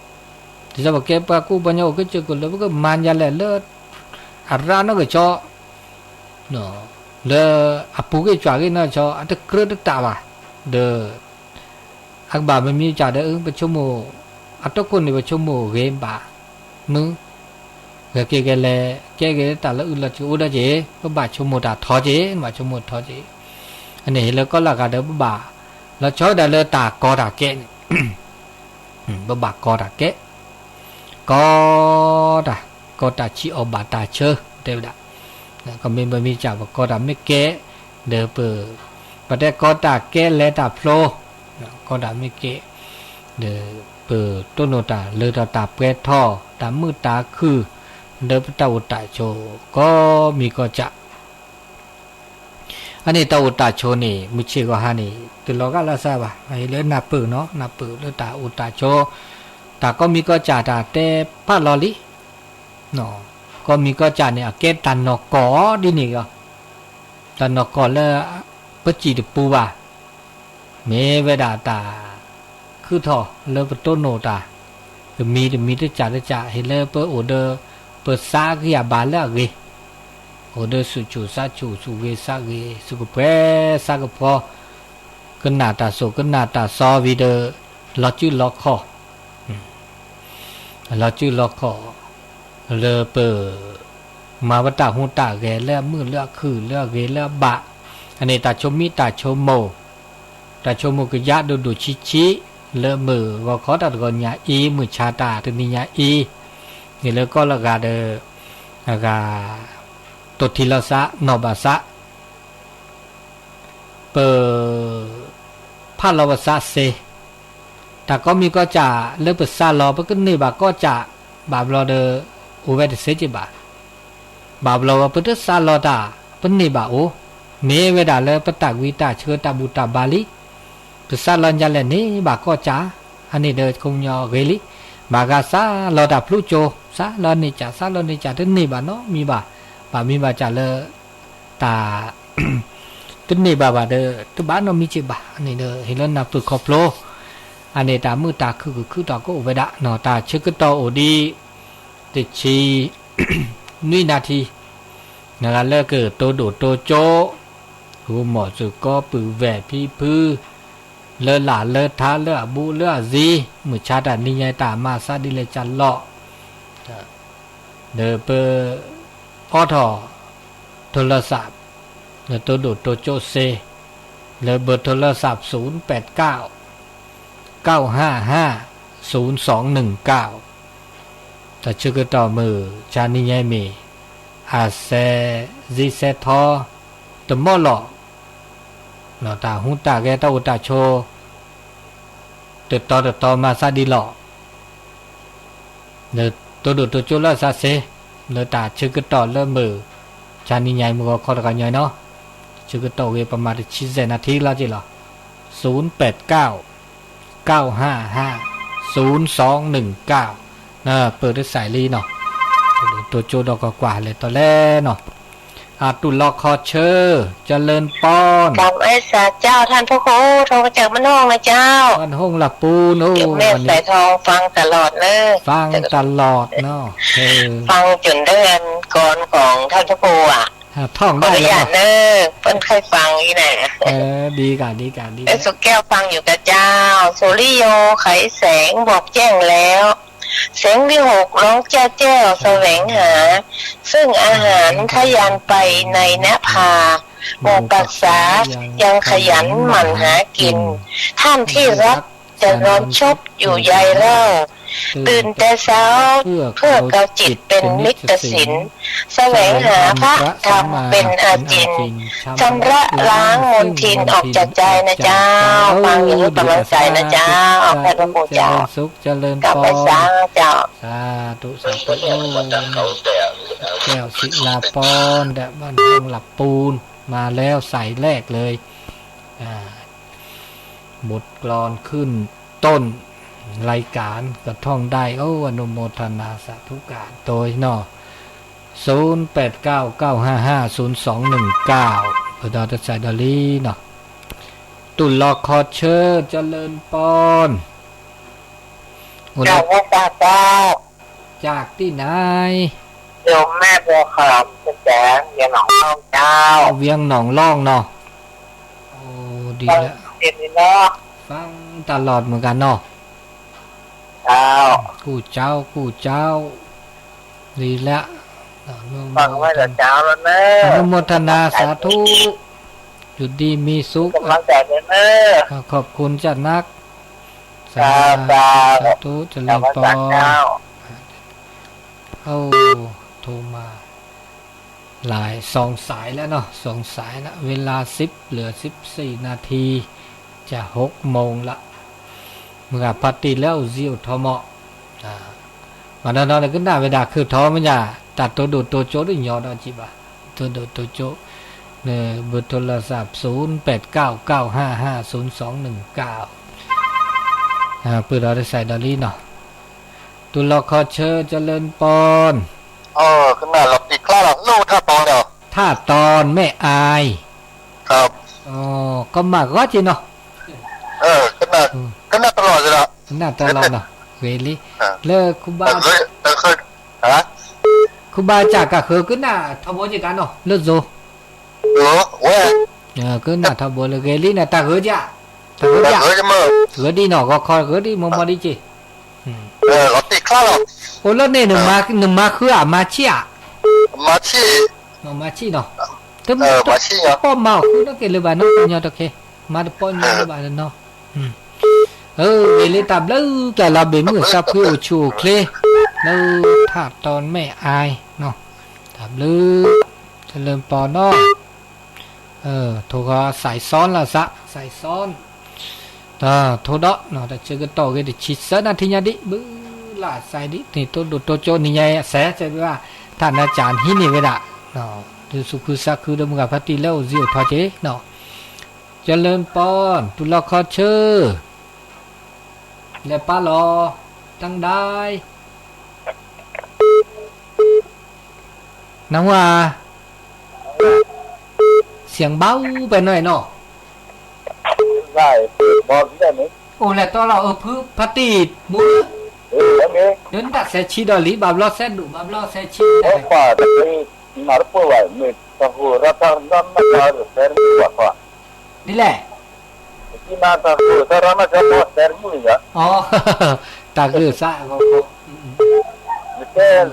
ที่จะบอกแกปะกูปัญญาก็เจอก็แล้วก็มันยาแลเลิศอะราเนาะก็จอเนาะแล้วอะปุกจวาก็เนาะจออะตะเกลือเด้อตาบะเด้ออักบาไม่มีจ่าเด้อประชุมโมอัตตะคนนี่ประชุมโมเกมบา มือเกเกเลเกเกตาละอุละจูอุดาเจปะบะชโมตาทอเจมาชโมทอเจอันนี้แล้วก็ละกาเดปะบะแล้วชอดาเลตากอดาเกปะบะกอดาเกกอดากอดาชิอบาตาเชเดวดาก็มีจับกอดาไม่เกเดเปปะเดกอดาเกเลตาโฟลกอดาไม่เกเดเปต้นโนตาเลตาเปทอตามือตาคือเดปตาอุตาโชก็มีก็จะอันนี้ตาอุตาโชนี่มุชิก็ฮานี่ตุลก็ละซาบะไอ้เลนาปืเนาะนาปืเลตาอุตาโชตาก็มีก็จะตาเตพะลอลิเนาะก็มีก็จะเนี่ยเกตันนกอดินี่ก็ตันนกอเลปจิตปูบะเมเวดาตาคือทอเลปต้นโนตามีตจ่าเฮเลเปโอเดเปซากิยาบาลละเกโอเดสุจูซาจูสุเกซาเกสุกเปซากพอกนาตาโซกนาตาซอวีเดลอจูลอคอลอจูลอคอเลเปมาวตาหุตาเกเลมือเลคือเลเกเลบะอันนี้ตาชมิตาชโมกยะดูชิเลมือก็ขอตัดก่อนยาอีมือชาตาถึงมียาอีนี่แล้วก็ละกาเดละกาตทิลสะนอบาสะเปพาลวสะเซแต่ก็มีก็จะเลือกเปิดซาลอปก็นี่บาก็จะบาบลอเดอุเวตเซจิบาบลอว่าเปิดซาลอตาปนนี่บาโอเมเวดาเลปตากวิตาเชื้อตาบุตาบาลีเปิดซาลอนยาเลนี่บาก็จะอันนี้เดคงยอเกลิบากาซาลอดาพลุโจซาลอนิจาซาลอนิจาตึนี่บาเนาะมีบามีบาจะเลตาตึนี่บาเดตุบาโนมีจิบาอันนี้เดเฮลนับตุคอโปลอันนี้ตามือตาคือตาก็อุเวดะเนาะตาชึกตอโอดีติชีนุยนาทีนะคะเลเกิดโตโดโตโจหูหมอสุก็ปือแหวพี่พื้อเลหลาเลท้าเลอบุเลอซีมือชาดานิยายตามาซาดิเลจันเลาะเดเปออทอโทรศัพท์เลโตโดโตโจเซเลเบอร์โทรศัพท์089 955 0219แต่ชื่อก็ต่อมือชานิยายมีอาเซซิเซทอตมอลอเนาะตาหุตาแกตาอุตาโชเตตอมาซาดิลอเนตัวดูตัวโจลาซาเซเนตาชื่อก็ต่อเริ่มมือชานิยายมือก็ขอตะกันย่อยเนาะชื่อก็ต่อเวประมาณ40นาทีแล้วจิหรอ089 955 0219เปิดด้วยสายลีเนาะตัวโจดอกกว่าเลยตอนแรกเนาะตุลอคอเชอร์เจริญป้อนกับไอ้สาเจ้าท่านพระโคโทรมาจากมันห้องนะเจ้ามันห้องหลับปูนเดี๋ยวแม่ใส่ทองฟังตลอดเลยฟังตลอดเนาะฟังจนเดือนก่อนของท่านพระโคอ่ะท่องได้แล้วเนอะเพิ่นเคยฟังอีน่ะดีกันไอ้สุแก้วฟังอยู่กับเจ้าสุริโยไขแสงบอกแจ้งแล้วเสียงวิหกร้องแจ้แจ้วแสวงหาซึ่งอาหารทะยานไปในนภาหมู่ปักษายังขยันหมั่นหากินท่านที่รักจะนอนชบอยู่ใยเล่าตื่นแต่เช้าเพื่อเกาจิตเป็นนิตศิลแสวงหาพระธรรมเป็นอาจินชำระล้างมลทินออกจากใจนะเจ้าฟังอย่างนี้กำลังใจนะเจ้าพระพุทธเจ้าสุขเจริญกลับไปสาเจ้าสาธุสาธุแก้วศิลาปอนแดดบ้านห้องหลับปูนมาแล้วใส่แรกเลยบทกลอนขึ้นต้นรายการกระท่องได้อนุโมทนาสาธุการโดยเนาะ0899550219พระดาตใจดอลีเนาะตุลอคอเชอร์เจริญปอนเจ้าพระเจ้าจากที่ไหนโยมแม่บัวขาวแสงเวียงหนองล่องเจ้าเวียงหนองล่องเนาะโอ้ดีแล้วฟังตลอดเหมือนกันเนาะเจ้ากูเจ้า ดีแล้วอนุ ฟังไว้แต่เช้าแล้วเนอะ อนุโมทนาสาธุอยู่ดีมีสุข กำลังใจเลยเนอะ ขอบคุณจัดนักสา สาธุ ธุเจริ ชาว ญ บ้าน ปอ จากเจ้า เอาโทรมา หลาย2 สายแล้วเนาะ2 สายนะเวลา10เหลือ14 นาทีจะ6 โมงละเมื่อปฏิแล้วเจียวทอมมาดอนๆก็น่าเวลาคือทอมันอย่าตัดตัวดูตัวโจด้วยยอดเอาจิบะตัวดูตัวโจเนี่ยเบอร์โทรศัพท์0899550219เพื่อเราได้ใส่ดอลลี่เนาะตุลคอเชอร์เจริญปอน ขึ้นมาเราติดข้าวเราลู่ท่าตองเดียว ถ้าตอนแม่อาย ครับ อ๋อก็มากก็จริงเนาะ ขึ้นมาตลอดเลยละ น่าตลอดเนาะเวลี่เลิกคุบา เคยฮะ คุบาจากกะคือก็น่าทบจิกันเนาะเลิกโซ เว้ย ก็น่าทบเลยเวลี่น่ะตาเหือจ้ะตาเหือจ้ะ จะมือ เหือดีเนาะก็คอยเหือดีมอดีจิ เราติดข้าวเรา โอ้แล้วเนี่ยหนึ่งมาคือมาชี้อ่ะ มาที่ มาชี้เนาะตึ้ม มาที่เนาะ ป้อมเมาคือนักเกลือบานเนาะยอดโอเคมาป้อนยอดบานเนาะเวลี่ตับแล้วแต่เราเบมือซับคือชูเคลแล้วถ้าตอนแม่อายเนาะตับลือจะเริ่มปอเนาะถูกใส่ซ้อนละซะใส่ซ้อนโทษเนาะแต่เจอกันต่อกันดิชิดซะนาทีนี้ดิบื้อละใส่ดินี่ตัวดูตัวโจนี่ไงแสจะว่าท่านอาจารย์ฮินี่เวลาเนาะดูสุขุสักคือดมกับพัติแล้วเสียวทอเจเนาะเจริญปอนตุลคอเชอร์และป้าลอตั้งได้น้องว่าเสียงเบาไปหน่อยเนาะ ได้บอกได้ไหม โอ้แหละตอนเราพื้นพัติบุ้ แล้วเนี่ย เดินตักเสชีดอลีบาบลอเซดูบาบลอเซชี Opa, tapi narpoi, me tahu rata nama tahu sermu apa. นี่แหละ Kita tahu serama sermu sermu ya. อ๋อตาคือซะก็ Betul.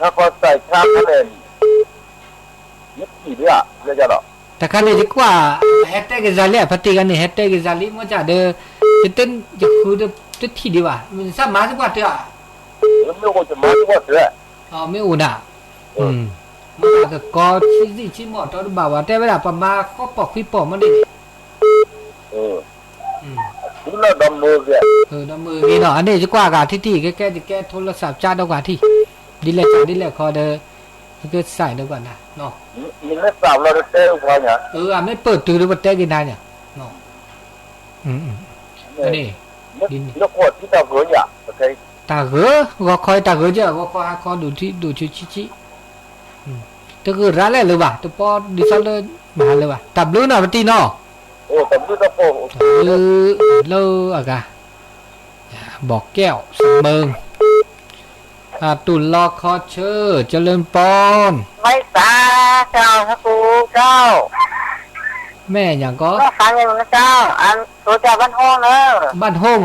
Apa saya cakap ni? Ini dia, dia jalan. แต่คันนี้ดีกว่าแฮตแท็กซาลีพัติกันนี่แฮตแท็กซาลีมันจะเด้อจะเต้นจะคือจะที่ดีว่ามันสามารถสักว่าเถอะ Ini kau cuma buat dia. อ๋อไม่อุ่นอ่ะมันก็ก็ชี้หมดตอนบ่าวแต่เวลาประมาก็ปอกพี่ปอกมันดิ Itulah nombor dia. น้ำมือนี่เนาะอันนี้ดีกว่ากับที่แกจะแกโทรศัพท์จ้าดีกว่าที่ดีเลยคอเด้อก็ใส่ดีกว่านะเนาะ Ini sahaja dia banyak. ไม่เปิดตื่นหรือว่าแต่กินได้เนี่ยเนาะอันนี้ Ini kuat kita banyak. Okay. ตาเหือก็คอยตาเหือเจ้าก็คอยดูชิตะคือร้านแรกเลยว่ะตัวปอดิซอลเลยมาเลยว่ะตับลื้อหน่อยปฏิเนาะ Oh, tapi tak apa. เลออะกะบอกแก้วสมเบิงตุลอคอเชอร์เจริญปอน ไม่ตาเจ้าพระครูเจ้า แม่อย่างก็ ก็ฟังอย่างนะเจ้าอันตัวเจ้าบ้านห้องเนอะ บ้านห้อง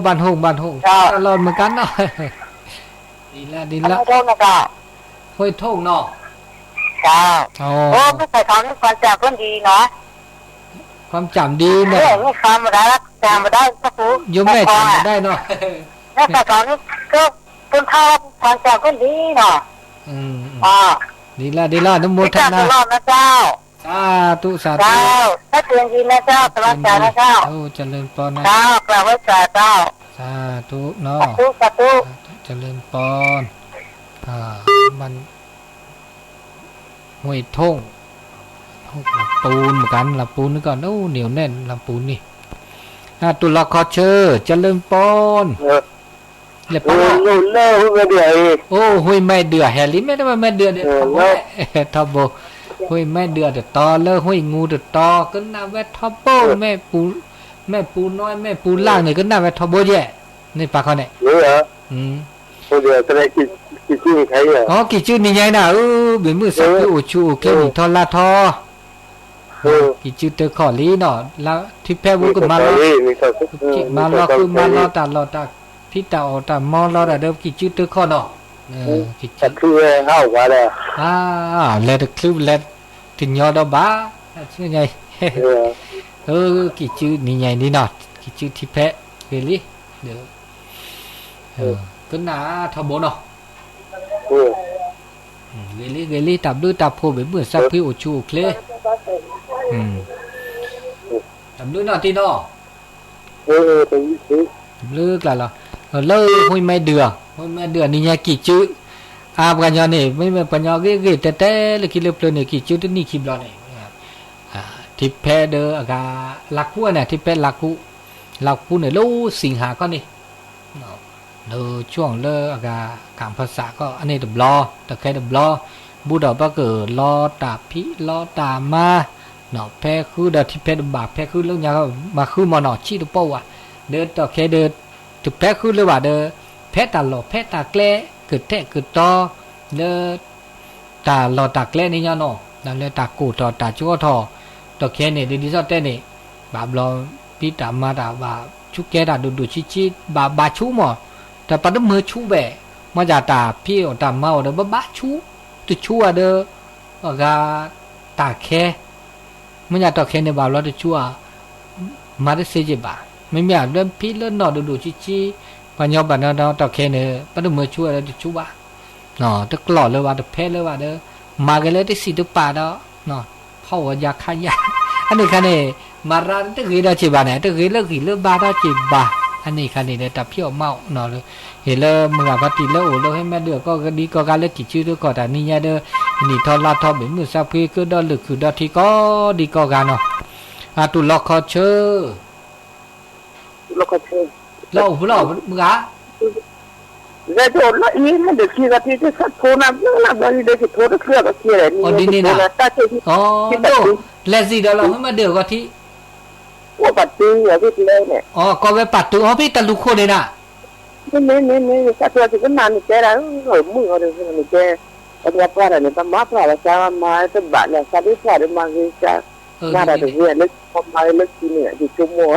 บ้านห้องตลอดเหมือนกันเนาะดีละ ไม่โทษนะเจ้า ห้วยท่งเนาะ เจ้า อ๋อ โอ้ไม่ใส่ของนี่ความจำเพิ่นดีเนาะ ความจำดีเนี่ย ไม่ฟังมาได้แล้วจำมาได้พระครู โยมแม่จำได้เนาะ แล้วใส่ของนี่ก็เป็นข้าวความจำเพิ่นดีเนาะดีละน้ำมู ที่ ท เจ้า นา ตลอดนะเจ้า สาธุ เจ้าถ้าเตือนดีนะเจ้าสวัสดีนะเจ้า เจริญปอนนะ เจ้ากราบไหว้เจ้า สาธุเนาะ สาธุ เจริญปอนมันห้วยท่งลำปูนเหมือนกันลำปูนนี่ก่อนเหนียวแน่นลำปูนนี่ตุลคอเชอร์เจริญปอนเรียบร้อย โอ้ห้วยแม่เดือแฮลิไม่ได้ว่าแม่เดือเด็ดทับโบทับโบห้วยแม่เดือเด็ดตอเลยห้วยงูเด็ดตอก็น่าแวะทับโบแม่ปูน้อยแม่ปูล่างนี่ก็น่าแวะทับโบแย่นี่ปากเขาเนี่ยอ๋อกี่ชื่อนี่ไงน่ะเบียมือสักอูชูเคนี่ทอลาทอกี่ชื่อเตอขอลีเนาะแล้วที่แพ้บุกมาล้อคือมาล้อตาล้อตาพี่ตาออตามอล้อแต่เดิมกี่ชื่อเตอขอเนาะ กี่ แต่ จื้อ คือเข้าว่าเลย แล้วคลืบแล้วถึงยอดบ้าชื่อไง กี่จื้อนี่ไงนี่นอดกี่จื้อที่แพะเวลิเดี๋ยวก็น่าทบเนาะเวลิตับด้วยตับโพแบบเมื่อสักพี่โอชูเคลตับด้วยนอที่นอเป็นซื้อ เลิกแล้วเลิกห้อยไม่เดือนี่ไงกี่จื้อปัญญาเนี่ยไม่ปัญญาเกี่ยแต่เลยคิดเลือกเนี่ยกี่จื้อตัวนี้คิดรอเนี่ยที่แพ้เด้ออากาลักคู่เนี่ยที่แพ้ลักคู่เนี่ยรู้สิงหาก็นี่เด้อช่วงเลิกอากาการภาษาก็อันนี้ดับล้อแต่แค่ดับล้อบูดอกก็เกิดล้อตาพิล้อตามาเนาะแพ้คือเด้อที่แพ้ดับบากแพ้คือเรื่องยามาคือมาหนอชี้ตัวเป้าอ่ะเด้อต่อแค่เด้อจุดแพ้คือเลยว่าเด้อแพ้ตาหล่อแพ้ตาแกล้เกิดแท้เกิดต่อเด้อตาหล่อตาแกล้นี่ยเนาะนั่นเลยตากูต่อตาชั่วทอต่อแค่เนี่ยเดี๋ยวนี้ซอเต้เนี่ยบาบลอพี่ตามมาตาบาชุกแกตาดูชิบาชูหมอแต่ปัดมือชูแบะมาจากตาพี่ตามมาเด้อบาชูตุชูอ่ะเด้อก็ตาแค่ไม่อยากต่อแค่ในบาบลอตุชูอ่ะมาได้เสียบาไม่อยากเริ่มพี่เริ่มนอดูชิปัญญาบันเราต่อแค่เนี่ยปัดมือชูอะไรตุชูบาเนาะตะกลอดเลยว่าตะเพเลยว่าเด้อมากันเลยที่สิตุป่าเนาะเนาะเข้ายาขายาอันนี้คันนี้มาร้านตะกี้เราจีบาเนี่ยตะกี้เลิกกี่เลิกบาเราจีบาอันนี้คันนี้เนี่ยตับเพี้ยวเมาเนาะเลยเห็นแล้วมึงอ่ะพัดตีแล้วโอ้เราให้แม่เดือก็ดีก็การเลิกกี่ชื่อด้วยก็แต่นี่เนี่ยเด้อนี่ทอดลาทอดเป็นมือซับพี่ก็ดอลึกคือดอที่ก็ดีก็กันเนาะตุล็อกคอเชอร์เรามึงอ่ะแต่โดนแล้วอีมันเด็กที่กะที่จะโทรนับแล้วเด็กที่โทรเครื่องก็เขียนนี่ตาเจ้าที่แล้วสิเดี๋ยวเราให้มาเดือก็ที่ว่าปัดตื้ออย่างที่เลยเนี่ยก็ไปปัดตัวพี่ตะลุกคนเลยน่ะนี่ถ้าตัวที่ก็นานนี่แกแล้วมือเขาเลยนี่แกเอาตัวปลาเนี่ยตมาปลาแล้วจะมาจะบาดเนี่ยสัตว์ที่ปลาเนี่ยมาคือจะน่าจะเรียนลึกพอมาลึกที่เนี่ยที่ชั่วโมง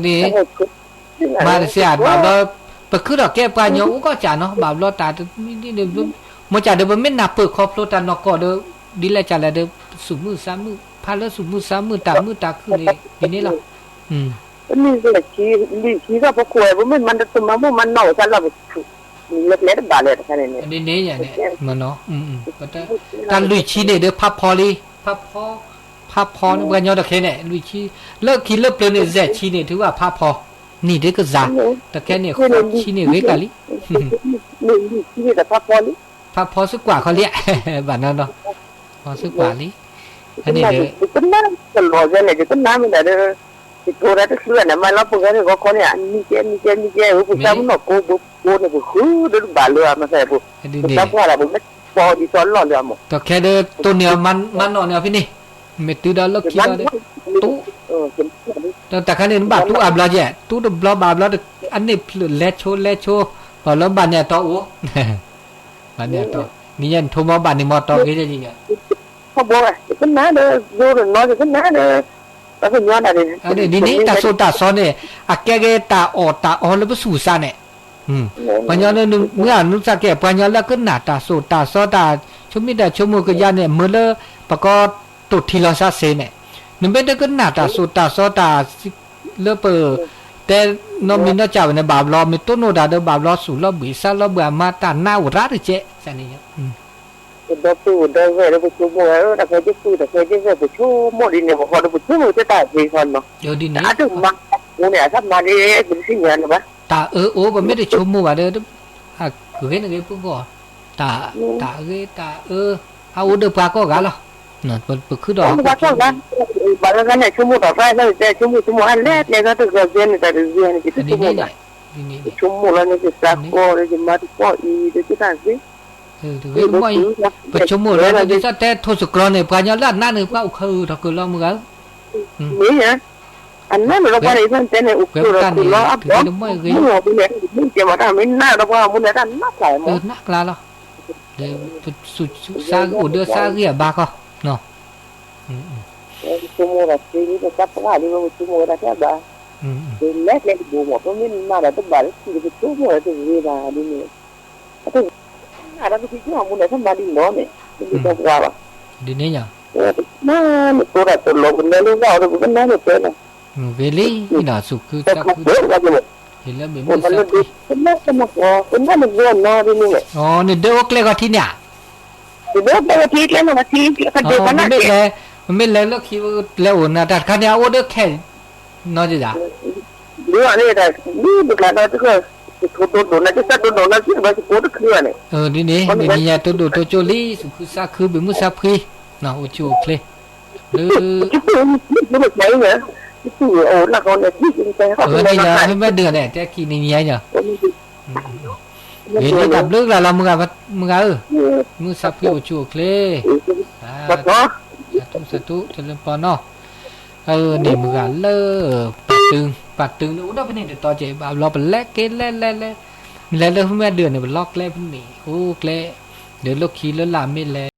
นี่มาเสียบาบปะคือดอกแก้ปลาเนาะก็จ่าเนาะบาบลอตานี่เดี๋ยวมันจ่าเดี๋ยวมันไม่นับเปิดครอบโลตานอกก็เด้อดีแล้วจ่าแล้วเด้อสุมือ3มือพาแล้วสุมือ3มือตาคือนี่ล่ะนี่ก็ขี้ก็พอคุยว่ามันจะมามันเน่าซะแล้วเล็กๆบาดเลยแค่นี้นี่อย่างเนี้ยมันเนาะก็แต่ลุยชีเนี่ยเด้อพับพอนี่กันยอดตะเคเนี่ยลุยชีเลิกคิดเลิกเปลี่ยนเนี่ยแซ่ชีเนี่ยถือว่าพับพอนี่เด็กก็จ่าแต่แค่เนี่ยชีเนี่ยเวกาลินี่ชีแต่พับพอสักกว่าเขาเรียกแบบนั้นเนาะพอสักกว่าลิอันนี้เด้อก็น่าจะรอจะเนี่ยก็น่ามันเด้อที่โทรได้เรื่องเนี่ยมาแล้วพวกนี้ก็คนเนี่ยนี่เจผู้ชายมันก็เนี่ยคือเดินบาเรือมาใส่พวกแล้วพอละมันไม่พอที่สอนหล่อเรือหมดแต่แค่เด้อตัวเนี่ยมันนอนเนี่ยพี่นี่ไม่ตื่นได้แล้วคิดว่าเด้อตู้แต่คันนี้บาตู้อับลาแย่ตู้ดับบลาบาบลาอันนี้แลโชพอแล้วบานเนี่ยต่อโอ้บานเนี่ยต่อนี่ยันโทรมาบานนี่มาต่อกี่จริงอ่ะเขาบอกว่าก็น่าเด้อดูน้อยก็น่าเด้อแต่ก็ย้อนอะไรเนี่ยดีนี่ตาโซตาซ้อนเนี่ยอะแกตาออแล้วไปสู่ซาเนี่ยปัญญาเนี่ยเมื่อนุสักแกปัญญาแล้วก็หน้าตาโซตาซ้อตาชมิดาชมูกยาเนี่ยมื้อละประกอบตุทีลอซาเซเนี่ยนึกเป็นก็หน้าตาโซตาซ้อตาเลเปอแต่นมินจ่าเนี่ยบาบลอมีต้นโนดาเดบาบลอสู่ลอบิซาลอเบื่อมาตาหน้าอุราเจซะนี่da tu da ve da bu mo da ke tu da ke je bu chu mo di ne ko da bu chu te ta ji kon no yo di ne adu ma mo ne sa ma ni bu si nya no ba ta ba me de chu mo ba de ha ku ge ne ge pu ko ta ge ta a de pa ko ga lo no bu khu do ba cho ga ba ga ne chu mo da fa da de chu mo an le ne ga to ga je ne ta de je ne ki chu mo chu mo la ne ki sa ko de ma ko I de ki ta si cái mọi vật chống mùa đó là cái tết thôi sực con này qua nhau lát nát nữa qua khơi thật cười lo mưa gấu mỹ hả anh nói mà đâu qua đây thân tên này ục rồi lo áp đó đúng rồi cái mùa bây giờ mình chỉ mà ta mình nát đâu qua muốn để ta nát lại mà nát là lo để xa đưa xa kia ba con nó mùa là gì nó sắp qua đi mà mùa là thế ba lét lên bù một cái mình mà là tất cả cái mùa là gì là đi nữa ada begitu kamu dah kan badi no ni ini dah berapa Di ni nya. nah ni tu dah tolong benda lu kau tu benda ni tu lah Veli ina su ku tak sa ku. boleh lagi ni Hila be mu benda sa. ni benda benda ni buat no di ni Oh ni de ok le ko thi nya. dia dah ঠিক lah nama ঠিক kan dia Oh mana me le lo ki le o na ta kan ya o de khe. No ji ja. dia ni dah ni bukan ada tu ke tu tu nak kita tu nak sih bagi tu clear ni Di ni nya to do to cho li su ku sa ku be mu sa phi. Na o chu kle. Le itu ni saya ni itu orang kau nak sih kita ni nya me de ne te ki ni nya nya. Veli tập nước là mu ga mu sa phi o chu kle. betul Satu cho lên pon no. Ni mu ga le pat tương nó đó bên này to chạy bảo lo bật lét cái lét không biết đường này bật lót lét bên này ô létเดี๋ยวลูกขี้แล้วลามไม่แล